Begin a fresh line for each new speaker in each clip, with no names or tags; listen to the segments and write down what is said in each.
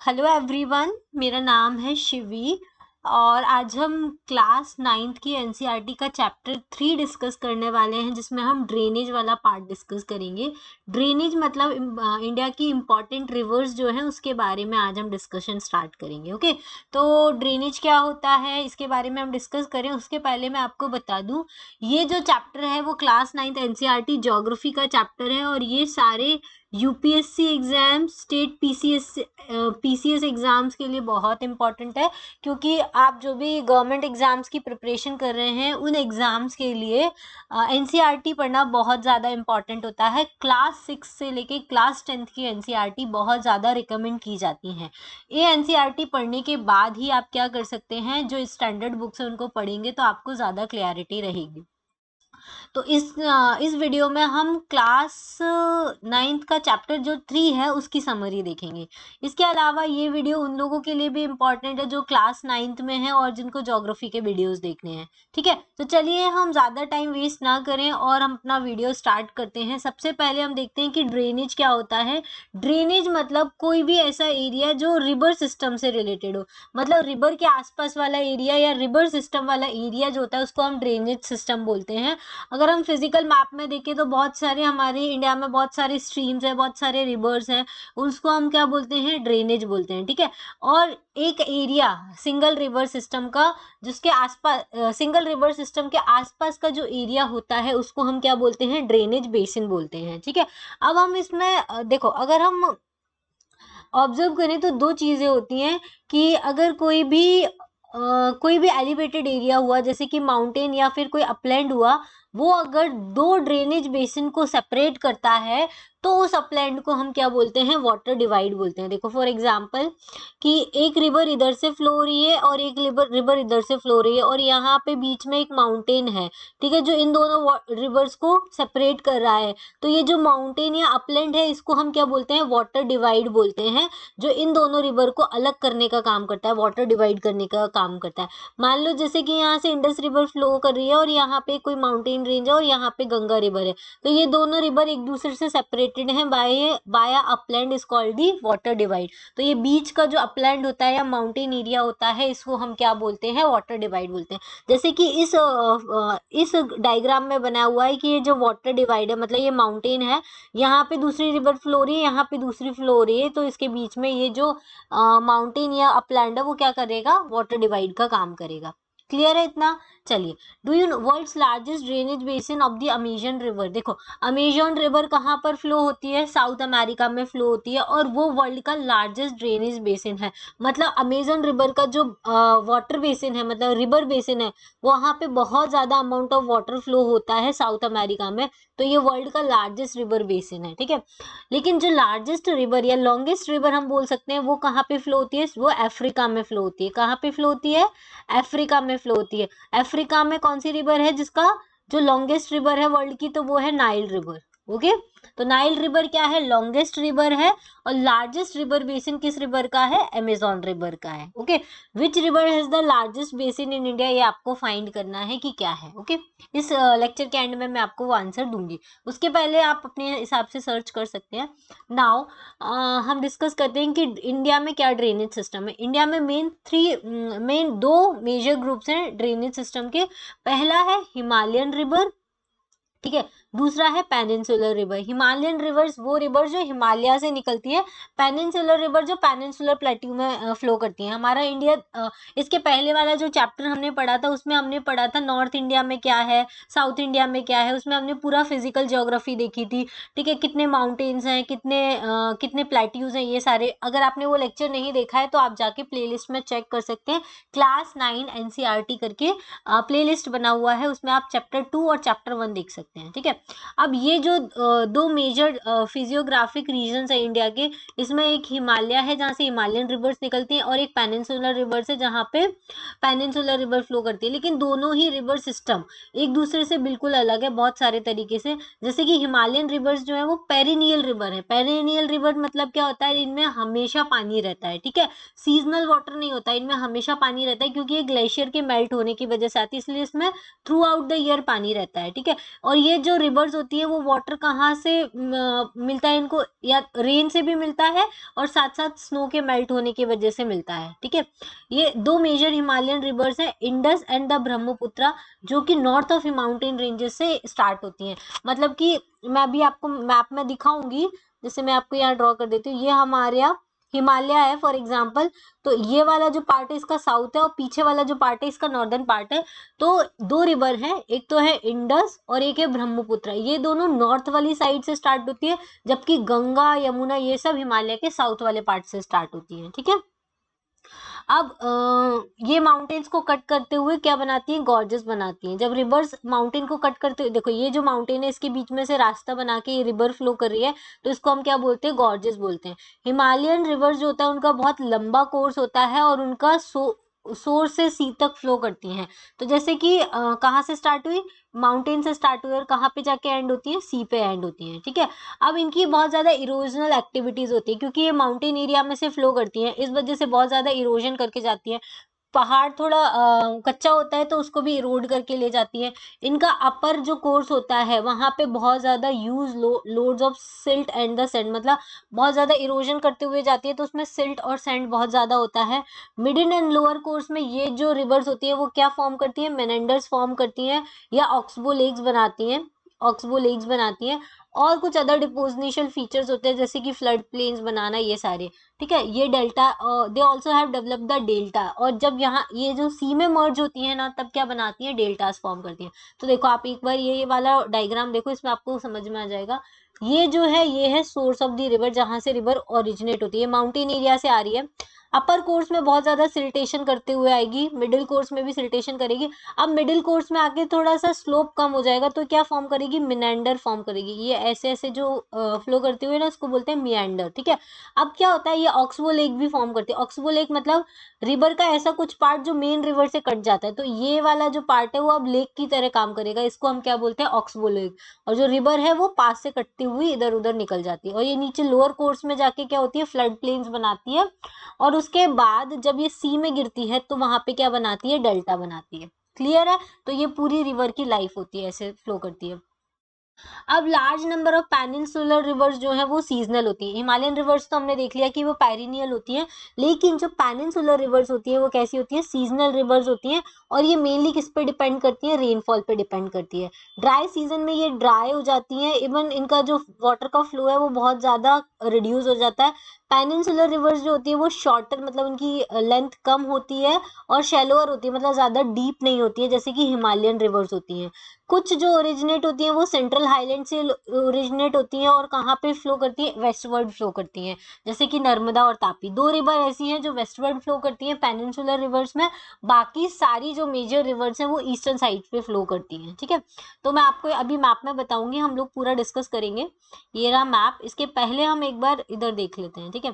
Hello everyone, मेरा नाम है शिवी और आज हम क्लास 9th की एनसीईआरटी का चैप्टर 3 डिस्कस करने वाले हैं, जिसमें हम ड्रेनेज वाला पार्ट डिस्कस करेंगे। ड्रेनेज मतलब इंडिया की इम्पॉर्टेंट रिवर्स जो है उसके बारे में आज हम डिस्कशन स्टार्ट करेंगे। ओके, तो ड्रेनेज क्या होता है इसके बारे में हम डिस्कस करें उसके पहले मैं आपको बता दूं, ये जो चैप्टर है वो क्लास 9th एनसीईआरटी ज्योग्राफी का चैप्टर है और ये सारे UPSC exam, state PCS exams के लिए बहुत इंपॉर्टेंट है, क्योंकि आप जो भी गवर्नमेंट एग्जाम्स की प्रिपरेशन कर रहे हैं उन एग्जाम्स के लिए एनसीईआरटी पढ़ना बहुत ज़्यादा इंपॉर्टेंट होता है। क्लास 6 से लेके क्लास 10th की एनसीईआरटी बहुत ज़्यादा रिकमेंड की जाती हैं। ये एनसीईआरटी पढ़ने के बाद ही आप क्या कर सकते हैं, जो स्टैंडर्ड बुक्स है उनको पढ़ेंगे तो आपको ज़्यादा क्लैरिटी रहेगी। तो इस वीडियो में हम क्लास 9th का चैप्टर जो 3 है उसकी समरी देखेंगे। इसके अलावा ये वीडियो उन लोगों के लिए भी इम्पोर्टेंट है जो क्लास 9th में है और जिनको ज्योग्राफी के वीडियोस देखने हैं। ठीक है, तो चलिए हम ज़्यादा टाइम वेस्ट ना करें और हम अपना वीडियो स्टार्ट करते हैं। सबसे पहले हम देखते हैं कि ड्रेनेज क्या होता है। ड्रेनेज मतलब कोई भी ऐसा एरिया जो रिवर सिस्टम से रिलेटेड हो, मतलब रिवर के आसपास वाला एरिया या रिवर सिस्टम वाला एरिया जो होता है उसको हम ड्रेनेज सिस्टम बोलते हैं। अगर हम फिजिकल मैप में देखें तो बहुत सारे हमारे इंडिया में बहुत सारे स्ट्रीम्स है, बहुत सारे रिवर्स हैं, उसको हम क्या बोलते हैं, ड्रेनेज बोलते हैं। ठीक है, और एक एरिया सिंगल रिवर सिस्टम का जिसके आसपास सिंगल रिवर सिस्टम के आसपास का जो एरिया होता है उसको हम क्या बोलते हैं, ड्रेनेज बेसिन बोलते हैं। ठीक है, अब हम इसमें देखो, अगर हम ऑब्जर्व करें तो दो चीजें होती हैं कि अगर कोई भी एलिवेटेड एरिया हुआ, जैसे कि माउंटेन या फिर कोई अपलैंड हुआ, वो अगर दो ड्रेनेज बेसिन को सेपरेट करता है तो उस अपलैंड को हम क्या बोलते हैं, वाटर डिवाइड बोलते हैं। देखो फॉर एग्जांपल कि एक रिवर इधर से फ्लो हो रही है और एक रिवर इधर से फ्लो हो रही है और यहाँ पे बीच में एक माउंटेन है, ठीक है, जो इन दोनों रिवर्स को सेपरेट कर रहा है। तो ये जो माउंटेन या अपलैंड है इसको हम क्या बोलते हैं, वाटर डिवाइड बोलते हैं, जो इन दोनों रिवर को अलग करने का काम करता है, वाटर डिवाइड करने का काम करता है। मान लो जैसे कि यहाँ से इंडस रिवर फ्लो कर रही है और यहाँ पे कोई माउंटेन रेंज है और यहाँ पे गंगा रिवर है, तो ये दोनों रिवर एक दूसरे से सेपरेटेड हैं by upland is called the water divide. तो ये बीच का जो अपलैंड होता है या माउंटेन एरिया होता है इसको हम क्या बोलते हैं, वाटर डिवाइड बोलते हैं। जैसे कि इस डायग्राम में बना हुआ है कि ये जो वाटर डिवाइड है, मतलब ये माउंटेन है, यहाँ पे दूसरी रिवर फ्लो हो रही है, यहाँ पे दूसरी फ्लो हो रही है, तो इसके बीच में ये जो माउंटेन या अपलैंड है वो क्या करेगा, वाटर डिवाइड का काम करेगा। क्लियर है इतना? चलिए, do you know world's largest drainage basin of the Amazon river. देखो अमेजन रिवर कहाँ पर फ्लो होती है, साउथ अमेरिका में फ्लो होती है और वो वर्ल्ड का लार्जेस्ट ड्रेनेज बेसिन है। मतलब अमेजन रिवर का जो वाटर बेसिन है, मतलब रिवर बेसिन है, वहां पे बहुत ज्यादा अमाउंट ऑफ वाटर फ्लो होता है साउथ अमेरिका में, तो ये वर्ल्ड का लार्जेस्ट रिवर बेसिन है। ठीक है, लेकिन जो लार्जेस्ट रिवर या लॉन्गेस्ट रिवर हम बोल सकते हैं वो कहाँ पे फ्लो होती है, वो अफ्रीका में फ्लो होती है। कहाँ पे फ्लो होती है, अफ्रीका में फ्लो होती है। अफ्रीका में कौन सी रिवर है जिसका जो लॉन्गेस्ट रिवर है वर्ल्ड की, तो वो है नाइल रिवर। ओके, तो नाइल रिवर क्या है, लॉन्गेस्ट रिवर है, और लार्जेस्ट रिवर बेसिन किस रिवर का है, अमेजोन रिवर का है। Okay, which river has the largest basin in India, ये आपको फाइंड करना है कि क्या है। ओके, इस लेक्चर के एंड में मैं आपको वो आंसर दूंगी, उसके पहले आप अपने हिसाब से सर्च कर सकते हैं। नाउ हम डिस्कस करते हैं कि इंडिया में क्या ड्रेनेज सिस्टम है। इंडिया में मेन दो मेजर ग्रुप्स हैं ड्रेनेज सिस्टम के। पहला है हिमालयन रिवर, ठीक है, दूसरा है पेनिनसुलर रिवर। हिमालयन रिवर्स वो रिवर जो हिमालय से निकलती है, पेनिनसुलर रिवर जो पेनिनसुलर प्लेट्यू में फ्लो करती है। हमारा इंडिया इसके पहले वाला जो चैप्टर हमने पढ़ा था उसमें हमने पढ़ा था नॉर्थ इंडिया में क्या है, साउथ इंडिया में क्या है, उसमें हमने पूरा फिजिकल ज्योग्राफी देखी थी। ठीक है, कितने माउंटेन्स हैं, कितने प्लेट्यूज हैं, ये सारे। अगर आपने वो लेक्चर नहीं देखा है तो आप जाके प्लेलिस्ट में चेक कर सकते हैं, क्लास 9 एनसीईआरटी करके प्लेलिस्ट बना हुआ है, उसमें आप चैप्टर 2 और चैप्टर 1 देख सकते हैं। ठीक है, अब ये जो दो मेजर फिजियोग्राफिक रीजन्स है इंडिया के, इसमें एक हिमालय है जहाँ से हिमालयन रिवर्स निकलती हैं और एक पेनिनसुलर रिवर्स है जहाँ पे पेनिनसुलर रिवर फ्लो करती है। लेकिन दोनों ही रिवर सिस्टम एक दूसरे से बिल्कुल अलग है बहुत सारे तरीके से। जैसे कि हिमालयन रिवर्स जो है वो पेरिनियल रिवर है। पेरिनियल रिवर मतलब क्या होता है, इनमें हमेशा पानी रहता है। ठीक है, सीजनल वाटर नहीं होता, इनमें हमेशा पानी रहता है, क्योंकि ये ग्लेशियर के मेल्ट होने की वजह से आती है, इसलिए इसमें थ्रू आउट द ईयर पानी रहता है। ठीक है, और ये जो रिवर्स होती है वो वाटर कहाँ से मिलता है इनको, या रेन से भी मिलता है और साथ साथ स्नो के मेल्ट होने की वजह से मिलता है। ठीक है, ये दो मेजर हिमालयन रिवर्स है, इंडस एंड द ब्रह्मपुत्रा, जो कि नॉर्थ ऑफ माउंटेन रेंजेस से स्टार्ट होती हैं। मतलब कि मैं अभी आपको मैप में दिखाऊंगी, जैसे मैं आपको यहाँ ड्रॉ कर देती हूँ, ये हमारे यहाँ हिमालय है फॉर एग्जाम्पल, तो ये वाला जो पार्ट है इसका साउथ है और पीछे वाला जो पार्ट है इसका नॉर्दर्न पार्ट है। तो दो रिवर है, एक तो है इंडस और एक है ब्रह्मपुत्र, ये दोनों नॉर्थ वाली साइड से स्टार्ट होती है, जबकि गंगा यमुना ये सब हिमालय के साउथ वाले पार्ट से स्टार्ट होती है। ठीक है, अब ये माउंटेन्स को कट करते हुए क्या बनाती हैं, गॉर्जेस बनाती हैं। जब रिवर्स माउंटेन को कट करते हुए, देखो ये जो माउंटेन है इसके बीच में से रास्ता बना के ये रिवर फ्लो कर रही है, तो इसको हम क्या बोलते हैं, गॉर्जेस बोलते हैं। हिमालयन रिवर्स जो होता है उनका बहुत लंबा कोर्स होता है और उनका सोर्स से सी तक फ्लो करती हैं। तो जैसे कि कहाँ से स्टार्ट हुई, माउंटेन से स्टार्ट हुई और कहाँ पे जाके एंड होती है, सी पे एंड होती हैं। ठीक है, अब इनकी बहुत ज्यादा इरोजनल एक्टिविटीज होती है, क्योंकि ये माउंटेन एरिया में से फ्लो करती हैं, इस वजह से बहुत ज्यादा इरोजन करके जाती है। पहाड़ थोड़ा कच्चा होता है तो उसको भी इरोड करके ले जाती है। इनका अपर जो कोर्स होता है वहां पे बहुत ज्यादा use loads of silt and the sand, मतलब बहुत ज्यादा इरोजन करते हुए जाती है, तो उसमें सिल्ट और सैंड बहुत ज्यादा होता है। मिडिल एंड लोअर कोर्स में ये जो रिवर्स होती है वो क्या फॉर्म करती है, मेनेंडर्स फॉर्म करती हैं या ऑक्सबो लेक्स बनाती हैं, ऑक्सबो लेक्स बनाती हैं। और कुछ अदर डिपोजिशनल फीचर्स होते हैं जैसे कि फ्लड प्लेन्स बनाना, ये सारे। ठीक है, ये delta, they also have develop the delta, और जब यहाँ ये जो सी में मर्ज होती है ना तब क्या बनाती है, डेल्टास फॉर्म करती है। तो देखो आप एक बार ये वाला डायग्राम देखो, इसमें आपको समझ में आ जाएगा। ये जो है ये है सोर्स ऑफ द रिवर, जहां से रिवर ओरिजिनेट होती है, माउंटेन एरिया से आ रही है। अपर कोर्स में बहुत ज्यादा सिल्टेशन करते हुए आएगी, मिडिल कोर्स में भी सिल्टेशन करेगी। अब मिडिल कोर्स में आके थोड़ा सा स्लोप कम हो जाएगा तो क्या फॉर्म करेगी, मिनेंडर फॉर्म करेगी। ये ऐसे ऐसे जो फ्लो करते हुए ना उसको बोलते हैं मियांडर। ठीक है, अब क्या होता है, ये ऑक्सबो लेक भी फॉर्म करती है। ऑक्सबो लेक मतलब रिवर का ऐसा कुछ पार्ट जो मेन रिवर से कट जाता है, तो ये वाला जो पार्ट है वो अब लेक की तरह काम करेगा, इसको हम क्या बोलते हैं, ऑक्सबो लेक। और जो रिवर है वो पास से कटती हुई इधर उधर निकल जाती है, और ये नीचे लोअर कोर्स में जाके क्या होती है, फ्लड प्लेन्स बनाती है। और उसके बाद जब ये सी में गिरती है तो वहां पे क्या बनाती है, डेल्टा बनाती है। क्लियर है, तो ये पूरी रिवर की लाइफ होती है, ऐसे फ्लो करती है। अब large number of peninsular reverse जो है वो सीजनल होती है। हिमालयन रिवर्स तो हमने देख लिया कि वो पेरिनियल होती है, लेकिन जो पेनिनसुलर रिवर्स होती है वो कैसी होती है, सीजनल रिवर्स होती है। और ये मेनली किस पे डिपेंड करती है, रेनफॉल पे डिपेंड करती है। ड्राई सीजन में ये ड्राई हो जाती है, इवन इनका जो वाटर का फ्लो है वो बहुत ज्यादा रिड्यूस हो जाता है। पेनिनसुलर रिवर्स जो होती है वो शॉर्टर, मतलब उनकी लेंथ कम होती है और शैलोअर होती है, मतलब ज्यादा डीप नहीं होती है जैसे कि हिमालयन रिवर्स होती हैं। कुछ जो ओरिजिनेट होती हैं वो सेंट्रल हाईलैंड से ओरिजिनेट होती हैं और कहाँ पे फ्लो करती है, वेस्टवर्ड फ्लो करती हैं, जैसे कि नर्मदा और तापी। दो रिवर ऐसी हैं जो वेस्टवर्ड फ्लो करती हैं पेनिनसुलर रिवर्स में, बाकी सारी जो मेजर रिवर्स हैं वो ईस्टर्न साइड पे फ्लो करती हैं। ठीक है, तो मैं आपको अभी मैप में बताऊंगी, हम लोग पूरा डिस्कस करेंगे। ये रहा मैप, इसके पहले हम एक बार इधर देख लेते हैं। ठीक है,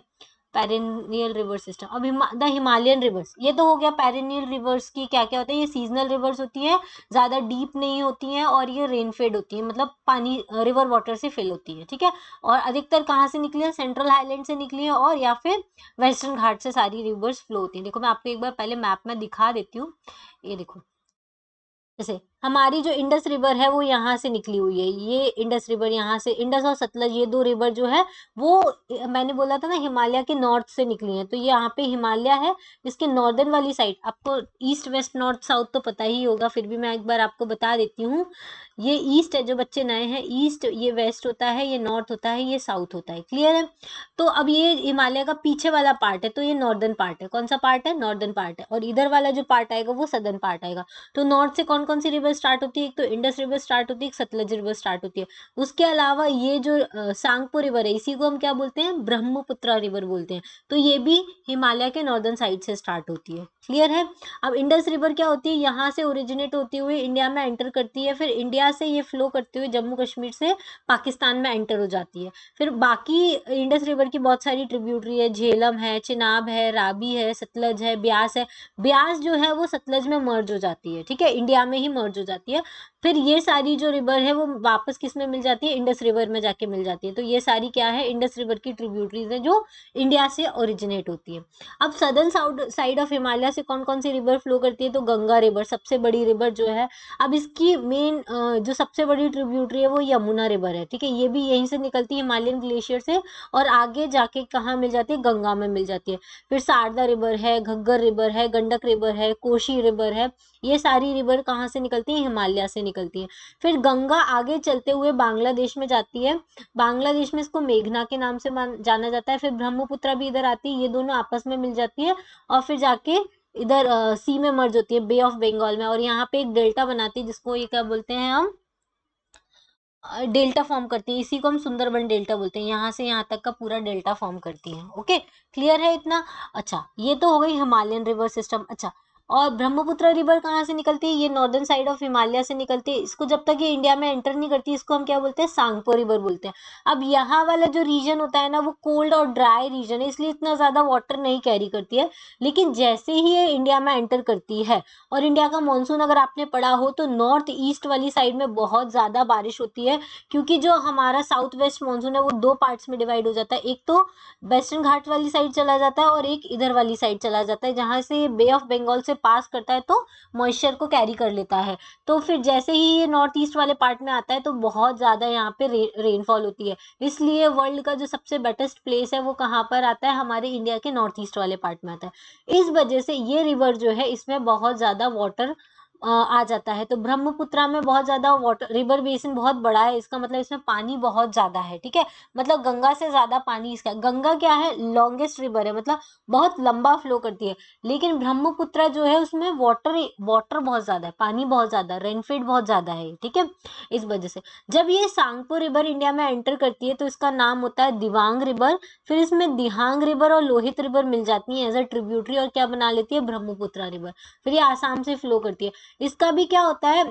पेरिनियल रिवर सिस्टम। अब द हिमालयन रिवर्स, ये तो हो गया पेरिनियल रिवर्स की क्या क्या होता है। ये सीजनल रिवर्स होती है, ज्यादा डीप नहीं होती हैं और ये रेनफेड होती है, मतलब पानी रिवर वाटर से फिल होती है। ठीक है, और अधिकतर कहाँ से निकली है, सेंट्रल हाईलैंड से निकली है और या फिर वेस्टर्न घाट से सारी रिवर्स फ्लो होती है। देखो मैं आपको एक बार पहले मैप में दिखा देती हूँ, ये देखो। जैसे हमारी जो इंडस रिवर है वो यहाँ से निकली हुई है, ये इंडस रिवर यहाँ से, इंडस और सतलज ये दो रिवर जो है वो मैंने बोला था ना हिमालय के नॉर्थ से निकली है, तो ये यहाँ पे हिमालय है, इसके नॉर्दर्न वाली साइड। आपको ईस्ट वेस्ट नॉर्थ साउथ तो पता ही होगा, फिर भी मैं एक बार आपको बता देती हूँ। ये ईस्ट है, जो बच्चे नए हैं, ईस्ट, ये वेस्ट होता है, ये नॉर्थ होता है, ये साउथ होता है। क्लियर है, तो अब ये हिमालय का पीछे वाला पार्ट है, तो ये नॉर्दर्न पार्ट है। कौन सा पार्ट है, नॉर्दर्न पार्ट है, और इधर वाला जो पार्ट आएगा वो सदर्न पार्ट आएगा। तो नॉर्थ से कौन कौन सी रिवर स्टार्ट होती है, एक तो इंडस रिवर स्टार्ट होती है, एक सतलज रिवर स्टार्ट होती है। उसके अलावा ये जो सांगपो रिवर है इसी को हम क्या बोलते हैं, ब्रह्मपुत्रा रिवर बोलते हैं। तो ये भी हिमालय के नॉर्दर्न साइड से स्टार्ट होती है। क्लियर है, अब इंडस रिवर क्या होती है, यहाँ से ओरिजिनेट होती हुई इंडिया में एंटर करती है, फिर इंडिया से ये फ्लो करते हुए जम्मू कश्मीर से पाकिस्तान में एंटर हो जाती है। फिर बाकी इंडस रिवर की बहुत सारी ट्रिब्यूटरी है, झेलम है, चिनाब है, राबी है, सतलज है, ब्यास है। ब्यास जो है वो सतलज में मर्ज हो जाती है। ठीक है, इंडिया में ही मर्ज हो जाती है। फिर ये सारी जो रिवर है वो वापस किस में मिल जाती है, इंडस रिवर में जाके मिल जाती है। तो ये सारी क्या है, इंडस रिवर की ट्रिब्यूटरीज है जो इंडिया से ओरिजिनेट होती है। अब सदर्न साइड ऑफ हिमालय से कौन कौन सी रिवर फ्लो करती है, तो गंगा रिवर सबसे बड़ी रिवर जो है। अब इसकी मेन जो सबसे बड़ी ट्रिब्यूटरी है वो यमुना रिवर है, ठीक है। ये भी यहीं से निकलती है हिमालयन ग्लेशियर से, और आगे जाके कहाँ मिल जाती है, गंगा में मिल जाती है। फिर शारदा रिवर है, घग्गर रिवर है, गंडक रिवर है, कोशी रिवर है। ये सारी रिवर कहाँ से निकलती है, हिमालय से निकलती है। फिर गंगा आगे चलते हुए बांग्लादेश में जाती है। बांग्लादेश में इसको मेघना के नाम से जाना जाता है। फिर ब्रह्मपुत्रा भी इधर आती है, ये दोनों आपस में मिल जाती है और फिर जाके इधर सी में मर्ज होती है, बे ऑफ बंगाल में, और यहाँ पे एक डेल्टा बनाती है जिसको ये क्या बोलते हैं हम, डेल्टा फॉर्म करती है। इसी को हम सुंदरबन डेल्टा बोलते हैं। यहाँ से यहाँ तक का पूरा डेल्टा फॉर्म करती है। ओके, क्लियर है इतना। अच्छा, ये तो हो गई हिमालयन रिवर सिस्टम। अच्छा, और ब्रह्मपुत्र रिवर कहाँ से निकलती है, ये नॉर्दर्न साइड ऑफ हिमालय से निकलती है। इसको जब तक ये इंडिया में एंटर नहीं करती, इसको हम क्या बोलते हैं, सांगपो रिवर बोलते हैं। अब यहाँ वाला जो रीजन होता है ना, वो कोल्ड और ड्राई रीजन है, इसलिए इतना ज्यादा वाटर नहीं कैरी करती है। लेकिन जैसे ही ये इंडिया में एंटर करती है, और इंडिया का मानसून अगर आपने पढ़ा हो तो नॉर्थ ईस्ट वाली साइड में बहुत ज्यादा बारिश होती है, क्योंकि जो हमारा साउथ वेस्ट मानसून है वो दो पार्ट्स में डिवाइड हो जाता है। एक तो वेस्टर्न घाट वाली साइड चला जाता है और एक इधर वाली साइड चला जाता है, जहां से ये बे ऑफ बंगाल से पास करता है तो मॉइस्चर को कैरी कर लेता है। तो फिर जैसे ही ये नॉर्थ ईस्ट वाले पार्ट में आता है तो बहुत ज्यादा यहाँ पे रेनफॉल होती है। इसलिए वर्ल्ड का जो सबसे बेटेस्ट प्लेस है वो कहाँ पर आता है, हमारे इंडिया के नॉर्थ ईस्ट वाले पार्ट में आता है। इस वजह से ये रिवर जो है इसमें बहुत ज्यादा वाटर आ जाता है। तो ब्रह्मपुत्रा में बहुत ज्यादा वाटर, रिवर बेसिन बहुत बड़ा है, इसका मतलब इसमें पानी बहुत ज्यादा है, ठीक है। मतलब गंगा से ज्यादा पानी इसका, गंगा क्या है, लॉन्गेस्ट रिवर है, मतलब बहुत लंबा फ्लो करती है। लेकिन ब्रह्मपुत्रा जो है उसमें वाटर वाटर बहुत ज्यादा है, पानी बहुत ज्यादा, रेनफेड बहुत ज्यादा है, ठीक है। इस वजह से जब ये सांगपो रिवर इंडिया में एंटर करती है तो इसका नाम होता है दिवांग रिवर। फिर इसमें दिहांग रिवर और लोहित रिवर मिल जाती है एज अ ट्रिब्यूटरी, और क्या बना लेती है, ब्रह्मपुत्रा रिवर। फिर ये आसाम से फ्लो करती है। इसका भी क्या होता है,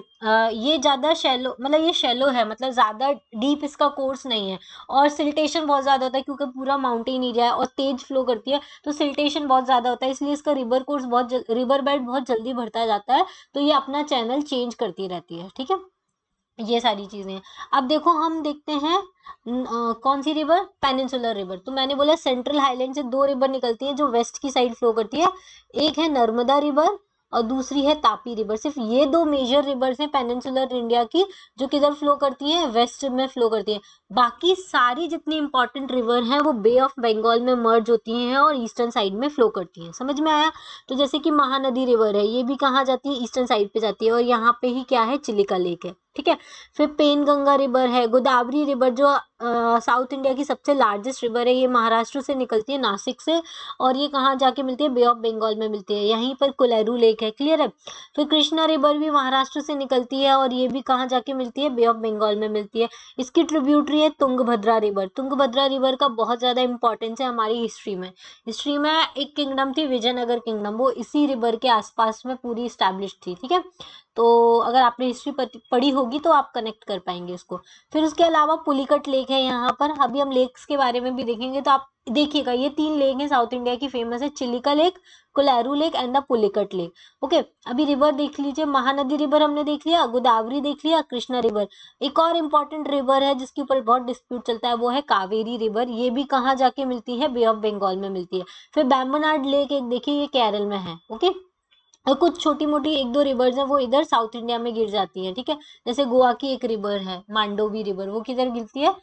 ये ज्यादा शैलो, मतलब ये शैलो है, मतलब ज्यादा डीप इसका कोर्स नहीं है, और सिल्टेशन बहुत ज्यादा होता है क्योंकि पूरा माउंटेन एरिया है और तेज फ्लो करती है, तो सिल्टेशन बहुत ज्यादा होता है, इसलिए इसका रिवर कोर्स रिवर बेड बहुत जल्दी बढ़ता जाता है, तो ये अपना चैनल चेंज करती रहती है, ठीक है। ये सारी चीजें हैं। अब देखो हम देखते हैं कौन सी रिवर, पेनिनसुलर रिवर। तो मैंने बोला सेंट्रल हाईलैंड से दो रिवर निकलती हैं जो वेस्ट की साइड फ्लो करती है, एक है नर्मदा रिवर और दूसरी है तापी रिवर। सिर्फ ये दो मेजर रिवर्स हैं पेनिनसुलर इंडिया की जो किधर फ्लो करती है, वेस्ट में फ्लो करती है। बाकी सारी जितनी इंपॉर्टेंट रिवर हैं वो बे ऑफ बंगाल में मर्ज होती हैं और ईस्टर्न साइड में फ्लो करती हैं। समझ में आया। तो जैसे कि महानदी रिवर है, ये भी कहाँ जाती है, ईस्टर्न साइड पे जाती है, और यहाँ पे ही क्या है, चिलिका लेक है, ठीक है। फिर पेनगंगा रिवर है, गोदावरी रिवर जो साउथ इंडिया की सबसे लार्जेस्ट रिवर है, ये महाराष्ट्र से निकलती है, नासिक से, और ये कहाँ जाके मिलती है, बे ऑफ बंगाल में मिलती है, यहीं पर कोलेरू लेक है, क्लियर है। फिर कृष्णा रिवर भी महाराष्ट्र से निकलती है और ये भी कहाँ जाके मिलती है, बे ऑफ बंगाल में मिलती है। इसकी ट्रिब्यूटरी है तुंगभद्रा रिवर। तुंगभद्रा रिवर का बहुत ज्यादा इंपॉर्टेंस है हमारी हिस्ट्री में। हिस्ट्री में एक किंगडम थी विजयनगर किंगडम, वो इसी रिवर के आसपास में पूरी स्टैब्लिश थी, ठीक है। तो अगर आपने हिस्ट्री पढ़ी होगी तो आप कनेक्ट कर पाएंगे इसको। फिर उसके अलावा पुलिकट लेक है यहाँ पर। अभी हम लेक्स के बारे में भी देखेंगे, तो आप देखिएगा ये तीन लेक हैं साउथ इंडिया की फेमस है, Chilika lake, Kolleru lake and the Pulicat lake. Okay, अभी रिवर देख लीजिए, महानदी रिवर हमने देख लिया, गोदावरी देख लिया, कृष्णा रिवर। एक और इम्पोर्टेंट रिवर है जिसके ऊपर बहुत डिस्प्यूट चलता है, वो है कावेरी रिवर। ये भी कहाँ जाके मिलती है, बे ऑफ बंगाल में मिलती है। फिर बैम्बनाड लेक एक देखिए, ये केरल में है, ओके। और कुछ छोटी मोटी एक दो रिवर्स हैं वो इधर साउथ इंडिया में गिर जाती है, ठीक है। जैसे गोवा की एक रिवर है मांडोवी रिवर, वो किधर गिरती है,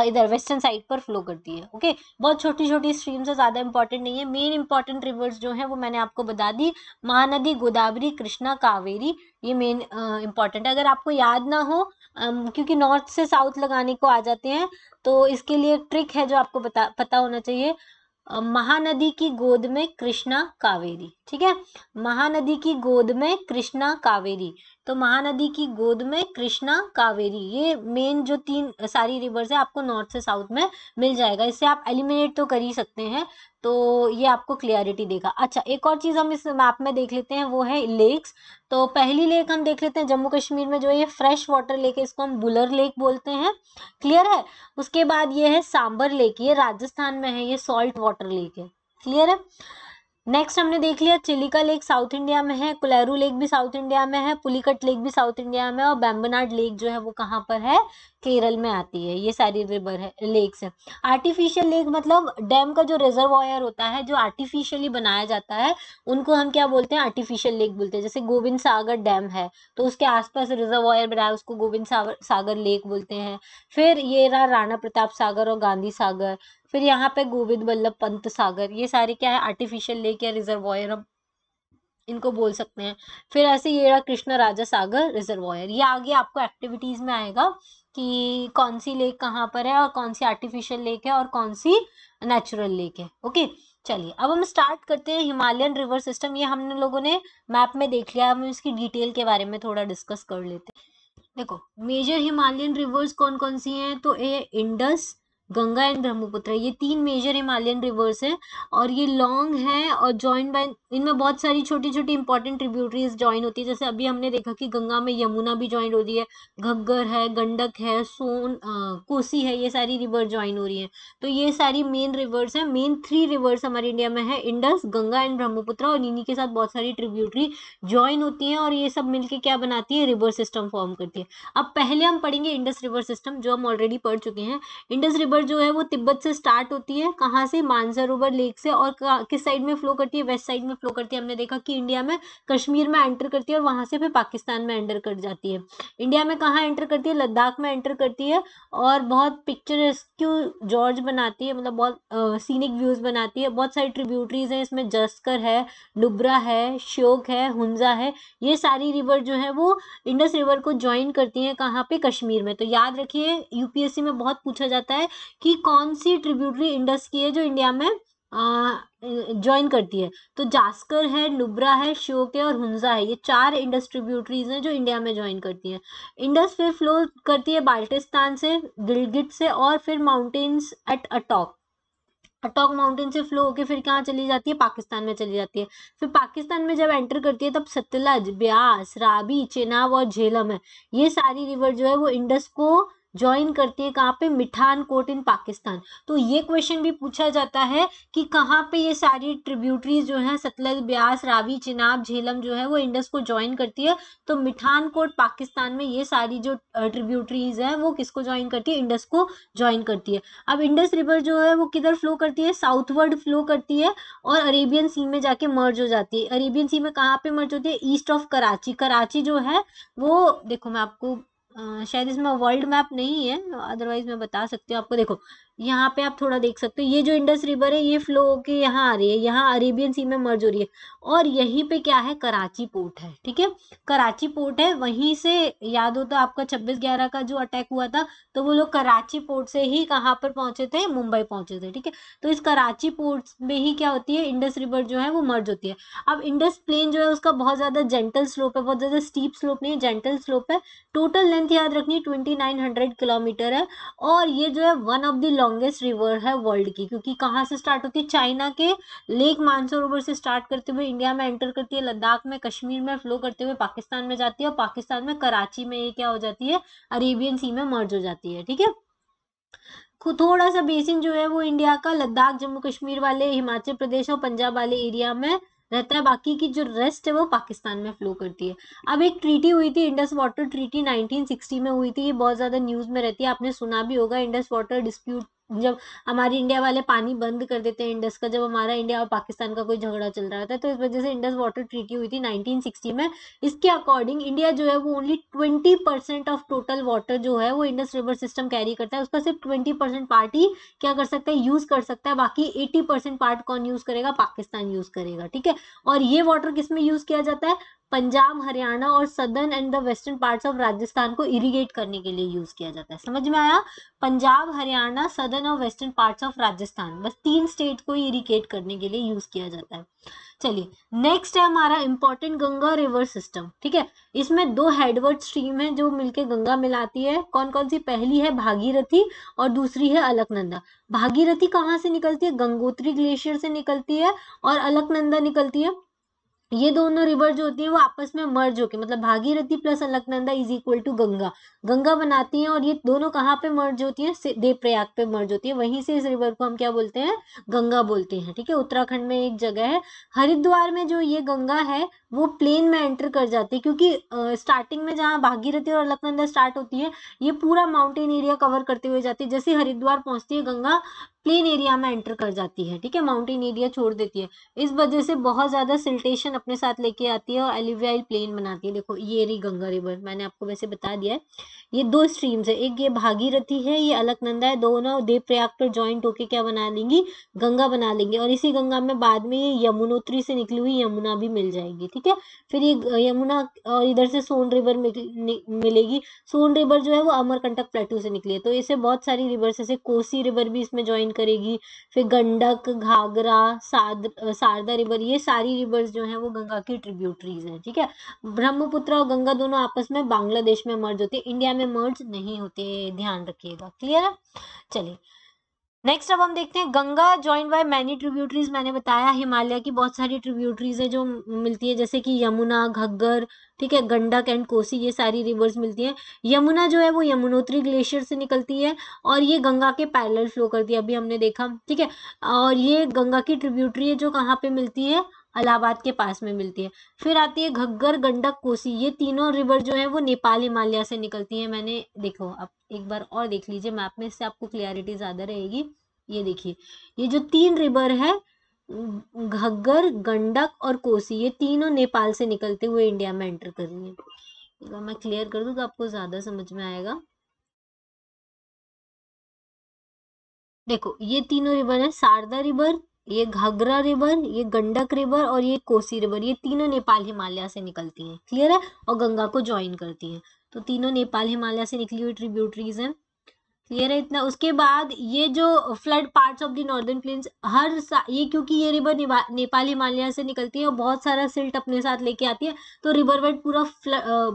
इधर वेस्टर्न साइड पर फ्लो करती है, ओके। बहुत छोटी छोटी स्ट्रीम्स है, ज्यादा इंपॉर्टेंट नहीं है। मेन इंपॉर्टेंट रिवर्स जो है वो मैंने आपको बता दी, महानदी, गोदावरी, कृष्णा, कावेरी, ये मेन इंपॉर्टेंट है। अगर आपको याद ना हो, क्योंकि नॉर्थ से साउथ लगाने को आ जाते हैं, तो इसके लिए एक ट्रिक है जो आपको पता होना चाहिए। महानदी की गोद में कृष्णा कावेरी, ठीक है। महानदी की गोद में कृष्णा कावेरी, तो महानदी की गोद में कृष्णा कावेरी, ये मेन जो तीन सारी रिवर्स है आपको नॉर्थ से साउथ में मिल जाएगा। इससे आप एलिमिनेट तो कर ही सकते हैं, तो ये आपको क्लियरिटी देगा। अच्छा, एक और चीज हम इस मैप में देख लेते हैं, वो है लेक्स। तो पहली लेक हम देख लेते हैं जम्मू कश्मीर में, जो ये फ्रेश वाटर लेक है, इसको हम बुलर लेक बोलते हैं, क्लियर है। उसके बाद ये है सांबर लेक, ये राजस्थान में है, ये सॉल्ट वाटर लेक है, क्लियर है। नेक्स्ट हमने देख लिया चिलिका लेक साउथ इंडिया में है, कुलेरू लेक भी साउथ इंडिया में है, पुलिकट लेक भी साउथ इंडिया में है, और बेम्बनाड लेक जो है वो कहाँ पर है, केरल में आती है। ये सारी रिवर है, लेक्स है। आर्टिफिशियल लेक मतलब डैम का जो रिजर्वायर होता है जो आर्टिफिशियली बनाया जाता है, उनको हम क्या बोलते हैं, आर्टिफिशियल लेक बोलते हैं। जैसे गोविंद सागर डैम है तो उसके आसपास रिजर्वायर बनाया, उसको गोविंद सागर लेक बोलते हैं। फिर ये रहा राणा प्रताप सागर और गांधी सागर। फिर यहाँ पे गोविंद बल्लभ पंत सागर, ये सारे क्या है, आर्टिफिशियल लेक या रिजर्वायर हम इनको बोल सकते हैं। फिर ऐसे ये रहा कृष्ण राजा सागर रिजर्वायर। ये आगे आपको एक्टिविटीज में आएगा कि कौन सी लेक कहाँ पर है और कौन सी आर्टिफिशियल लेक है और कौन सी नेचुरल लेक है। ओके, चलिए अब हम स्टार्ट करते हैं हिमालयन रिवर सिस्टम। ये हमने लोगों ने मैप में देख लिया, हम इसकी डिटेल के बारे में थोड़ा डिस्कस कर लेते हैं। देखो मेजर हिमालयन रिवर्स कौन कौन सी हैं, तो ये इंडस, गंगा एंड ब्रह्मपुत्र, ये तीन मेजर हिमालयन रिवर्स हैं और ये लॉन्ग है और जॉइन बाय, इनमें बहुत सारी छोटी छोटी इंपॉर्टेंट ट्रिब्यूटरीज ज्वाइन होती है। जैसे अभी हमने देखा कि गंगा में यमुना भी ज्वाइन हो रही है, घग्गर है, गंडक है, कोसी है, ये सारी रिवर ज्वाइन हो रही है। तो ये सारी मेन रिवर्स है। मेन थ्री रिवर्स हमारे इंडिया में है, इंडस, गंगा एंड ब्रह्मपुत्र, और इन्हीं के साथ बहुत सारी ट्रिब्यूटरी ज्वाइन होती हैं और ये सब मिलके क्या बनाती है, रिवर सिस्टम फॉर्म करती है। अब पहले हम पढ़ेंगे इंडस रिवर सिस्टम, जो हम ऑलरेडी पढ़ चुके हैं। इंडस रिवर जो है वो तिब्बत से स्टार्ट होती है, कहाँ से, मानसरोवर लेक से, और किस साइड में फ्लो करती है, वेस्ट साइड में फ्लो करती है। हमने देखा कि इंडिया में कश्मीर में एंटर करती है और वहां से फिर पाकिस्तान में एंटर कर जाती है। इंडिया में कहाँ एंटर करती है, लद्दाख में एंटर करती है और बहुत पिक्चरेस्क जॉर्ज बनाती है, मतलब बहुत सीनिक व्यूज बनाती है। बहुत सारी ट्रिब्यूटरीज हैं इसमें, जस्कर है, नुब्रा है, श्योक है, हुंजा है, ये सारी रिवर जो है वो इंडस रिवर को ज्वाइन करती हैं, कहाँ पे, कश्मीर में। तो याद रखिए यूपीएससी में बहुत पूछा जाता है कि कौन सी ट्रिब्यूटरी इंडस की है जो इंडिया में ज्वाइन करती है। तो जास्कर है, नुब्रा है, श्योक है और हुंजा है, ये चार इंडस ट्रिब्यूटरीज हैं जो इंडिया में ज्वाइन करती हैं। इंडस फिर फ्लो करती है बाल्टिस्तान से, गिलगिट से, और फिर mountains at Attock, Attock mountain से फ्लो होके फिर कहाँ चली जाती है, पाकिस्तान में चली जाती है। फिर पाकिस्तान में जब एंटर करती है तब सतलज, ब्यास, रावी, चेनाब और झेलम है, ये सारी रिवर जो है वो इंडस को ज्वाइन करती है, कहाँ पे, मिठानकोट इन पाकिस्तान। तो ये क्वेश्चन भी पूछा जाता है कि कहाँ पे ये सारी ट्रिब्यूटरीज जो है, सतलज, ब्यास, रावी, चिनाब, झेलम जो है वो इंडस को ज्वाइन करती है। तो मिठानकोट पाकिस्तान में ये सारी जो ट्रिब्यूटरीज है वो किसको ज्वाइन करती है, इंडस को ज्वाइन करती है। अब इंडस रिवर जो है वो किधर फ्लो करती है, साउथवर्ड फ्लो करती है और अरेबियन सी में जाके मर्ज हो जाती है। अरेबियन सी में कहाँ पे मर्ज होती है, ईस्ट ऑफ कराची। कराची जो है वो, देखो मैं आपको शायद इसमें वर्ल्ड मैप नहीं है, अदरवाइज मैं बता सकती हूँ आपको। देखो यहाँ पे आप थोड़ा देख सकते हो, ये जो इंडस रिवर है ये फ्लो होके यहाँ आ रही है, यहाँ अरेबियन सी में मर्ज हो रही है, और यहीं पे क्या है, कराची पोर्ट है। ठीक है, कराची पोर्ट है, वहीं से याद हो तो आपका 26/11 का जो अटैक हुआ था, तो वो लोग कराची पोर्ट से ही कहाँ पर पहुंचे थे, मुंबई पहुंचे थे। ठीक है, तो इस कराची पोर्ट में ही क्या होती है, इंडस रिवर जो है वो मर्ज होती है। अब इंडस प्लेन जो है उसका बहुत ज्यादा जेंटल स्लोप है, बहुत ज्यादा स्टीप स्लोप नहीं है, जेंटल स्लोप है। टोटल लेंथ याद रखनी 2900 किलोमीटर है, और ये जो है one of the longest river है वर्ल्ड की, क्योंकि कहाँ से स्टार्ट होती है, चाइना के लेक मानसरोवर से स्टार्ट करते हुए इंडिया में एंटर करती है, लद्दाख में, कश्मीर में फ्लो करते हुए पाकिस्तान में जाती है, और पाकिस्तान में कराची में ये क्या हो जाती है, अरेबियन सी में मर्ज हो जाती है। ठीक है, थोड़ा सा बेसिन जो है वो इंडिया का लद्दाख, जम्मू कश्मीर वाले, हिमाचल प्रदेश और पंजाब वाले एरिया में रहता है, बाकी की जो रेस्ट है वो पाकिस्तान में फ्लो करती है। अब एक ट्रीटी हुई थी, इंडस वाटर ट्रीटी 1960 में हुई थी, ये बहुत ज्यादा न्यूज में रहती है, आपने सुना भी होगा। इंडस वाटर डिस्प्यूट, जब हमारी इंडिया वाले पानी बंद कर देते हैं इंडस का, जब हमारा इंडिया और पाकिस्तान का कोई झगड़ा चल रहा था, तो इस वजह से इंडस वाटर ट्रीटी हुई थी 1960 में। इसके अकॉर्डिंग इंडिया जो है वो ओनली 20% ऑफ टोटल वाटर जो है वो इंडस रिवर सिस्टम कैरी करता है, उसका सिर्फ 20% पार्ट ही क्या कर सकता है, यूज कर सकता है, बाकी 80% पार्ट कौन यूज करेगा, पाकिस्तान यूज करेगा। ठीक है, और ये वाटर किस में यूज किया जाता है, पंजाब, हरियाणा और southern and the western parts of Rajasthan को इरिगेट करने के लिए यूज किया जाता है। समझ में आया, पंजाब, हरियाणा, सदर्न और वेस्टर्न पार्ट्स ऑफ राजस्थान, बस 3 स्टेट को इरिगेट करने के लिए यूज किया जाता है। चलिए नेक्स्ट है हमारा इंपॉर्टेंट गंगा रिवर सिस्टम। ठीक है, इसमें 2 हेडवर्ड स्ट्रीम है जो मिलके गंगा मिलाती है। कौन कौन सी, पहली है भागीरथी और दूसरी है अलकनंदा। भागीरथी कहाँ से निकलती है, गंगोत्री ग्लेशियर से निकलती है, और अलकनंदा निकलती है ये दोनों रिवर जो होती है वो आपस में मर्ज होके, मतलब Bhagirathi plus Alaknanda is equal to Ganga, Ganga बनाती हैं। और ये दोनों कहाँ पे मर्ज होती है? देवप्रयाग पे मर्ज होती है। वहीं से इस रिवर को हम क्या बोलते हैं? गंगा बोलते हैं। ठीक है, उत्तराखंड में एक जगह है। हरिद्वार में जो ये गंगा है वो प्लेन में एंटर कर जाती है, क्योंकि स्टार्टिंग में जहाँ भागीरथी और अलकनंदा स्टार्ट होती है ये पूरा माउंटेन एरिया कवर करते हुए जाती है। जैसे हरिद्वार पहुंचती है गंगा प्लेन एरिया में एंटर कर जाती है। ठीक है, माउंटेन एरिया छोड़ देती है। इस वजह से बहुत ज्यादा सिल्टेशन अपने साथ लेके आती है और एलुवियल प्लेन बनाती है। देखो ये रही गंगा रिवर, मैंने आपको वैसे बता दिया है। ये दो स्ट्रीम्स है, एक ये भागीरथी है, ये अलकनंदा है, दोनों देवप्रयाग पर ज्वाइंट होके क्या बना लेंगी? गंगा बना लेंगे। और इसी गंगा में बाद में ये यमुनोत्री से निकली हुई यमुना भी मिल जाएगी। ठीक है, फिर ये यमुना और इधर से सोन रिवर मिलेगी। सोन रिवर जो है वो अमरकंटक प्लेटू से निकली है। तो इसे बहुत सारी रिवर्स, जैसे कोसी रिवर भी इसमें ज्वाइन करेगी, फिर गंडक, घाघरा, शारदा रिवर, ये सारी रिवर्स जो हैं वो गंगा की ट्रिब्यूटरीज हैं। ठीक है, ब्रह्मपुत्र और गंगा दोनों आपस में बांग्लादेश में मर्ज होते हैं, इंडिया में मर्ज नहीं होते, ध्यान रखिएगा। क्लियर है? चलिए नेक्स्ट अब हम देखते हैं Ganga joined by many tributaries. मैंने बताया हिमालय की बहुत सारी ट्रिब्यूटरीज है जो मिलती है, जैसे कि यमुना, घग्गर, ठीक है, गंडक एंड कोसी, ये सारी रिवर्स मिलती हैं। यमुना जो है वो यमुनोत्री ग्लेशियर से निकलती है और ये गंगा के पैरेलल फ्लो करती है, अभी हमने देखा। ठीक है, और ये गंगा की ट्रिब्यूटरी है जो कहाँ पे मिलती है? इलाहाबाद के पास में मिलती है। फिर आती है घग्गर, गंडक, कोसी, ये तीनों रिवर जो है वो नेपाल हिमालय से निकलती है। मैंने देखो अब एक बार और देख लीजिए मैप में, इससे आपको क्लियरिटी ज्यादा रहेगी। ये देखिए, ये जो तीन रिवर है घग्गर, गंडक और कोसी, ये तीनों नेपाल से निकलते हुए इंडिया में एंटर कर रही है। एक बार मैं क्लियर कर दूं तो आपको ज्यादा समझ में आएगा। देखो ये तीनों रिवर है, शारदा रिवर, ये घाघरा रिवर, ये गंडक रिवर और ये कोसी रिवर, ये तीनों नेपाल हिमालय से निकलती हैं। क्लियर है? और गंगा को ज्वाइन करती हैं। तो तीनों नेपाल हिमालय से निकली हुई ट्रिब्यूटरीज हैं। क्लियर है इतना? उसके बाद ये जो flood parts of the northern plains, ये क्योंकि ये रिवर नेपाल हिमालय से निकलती है और बहुत सारा सिल्ट अपने साथ लेके आती है, तो रिवर बेड पूरा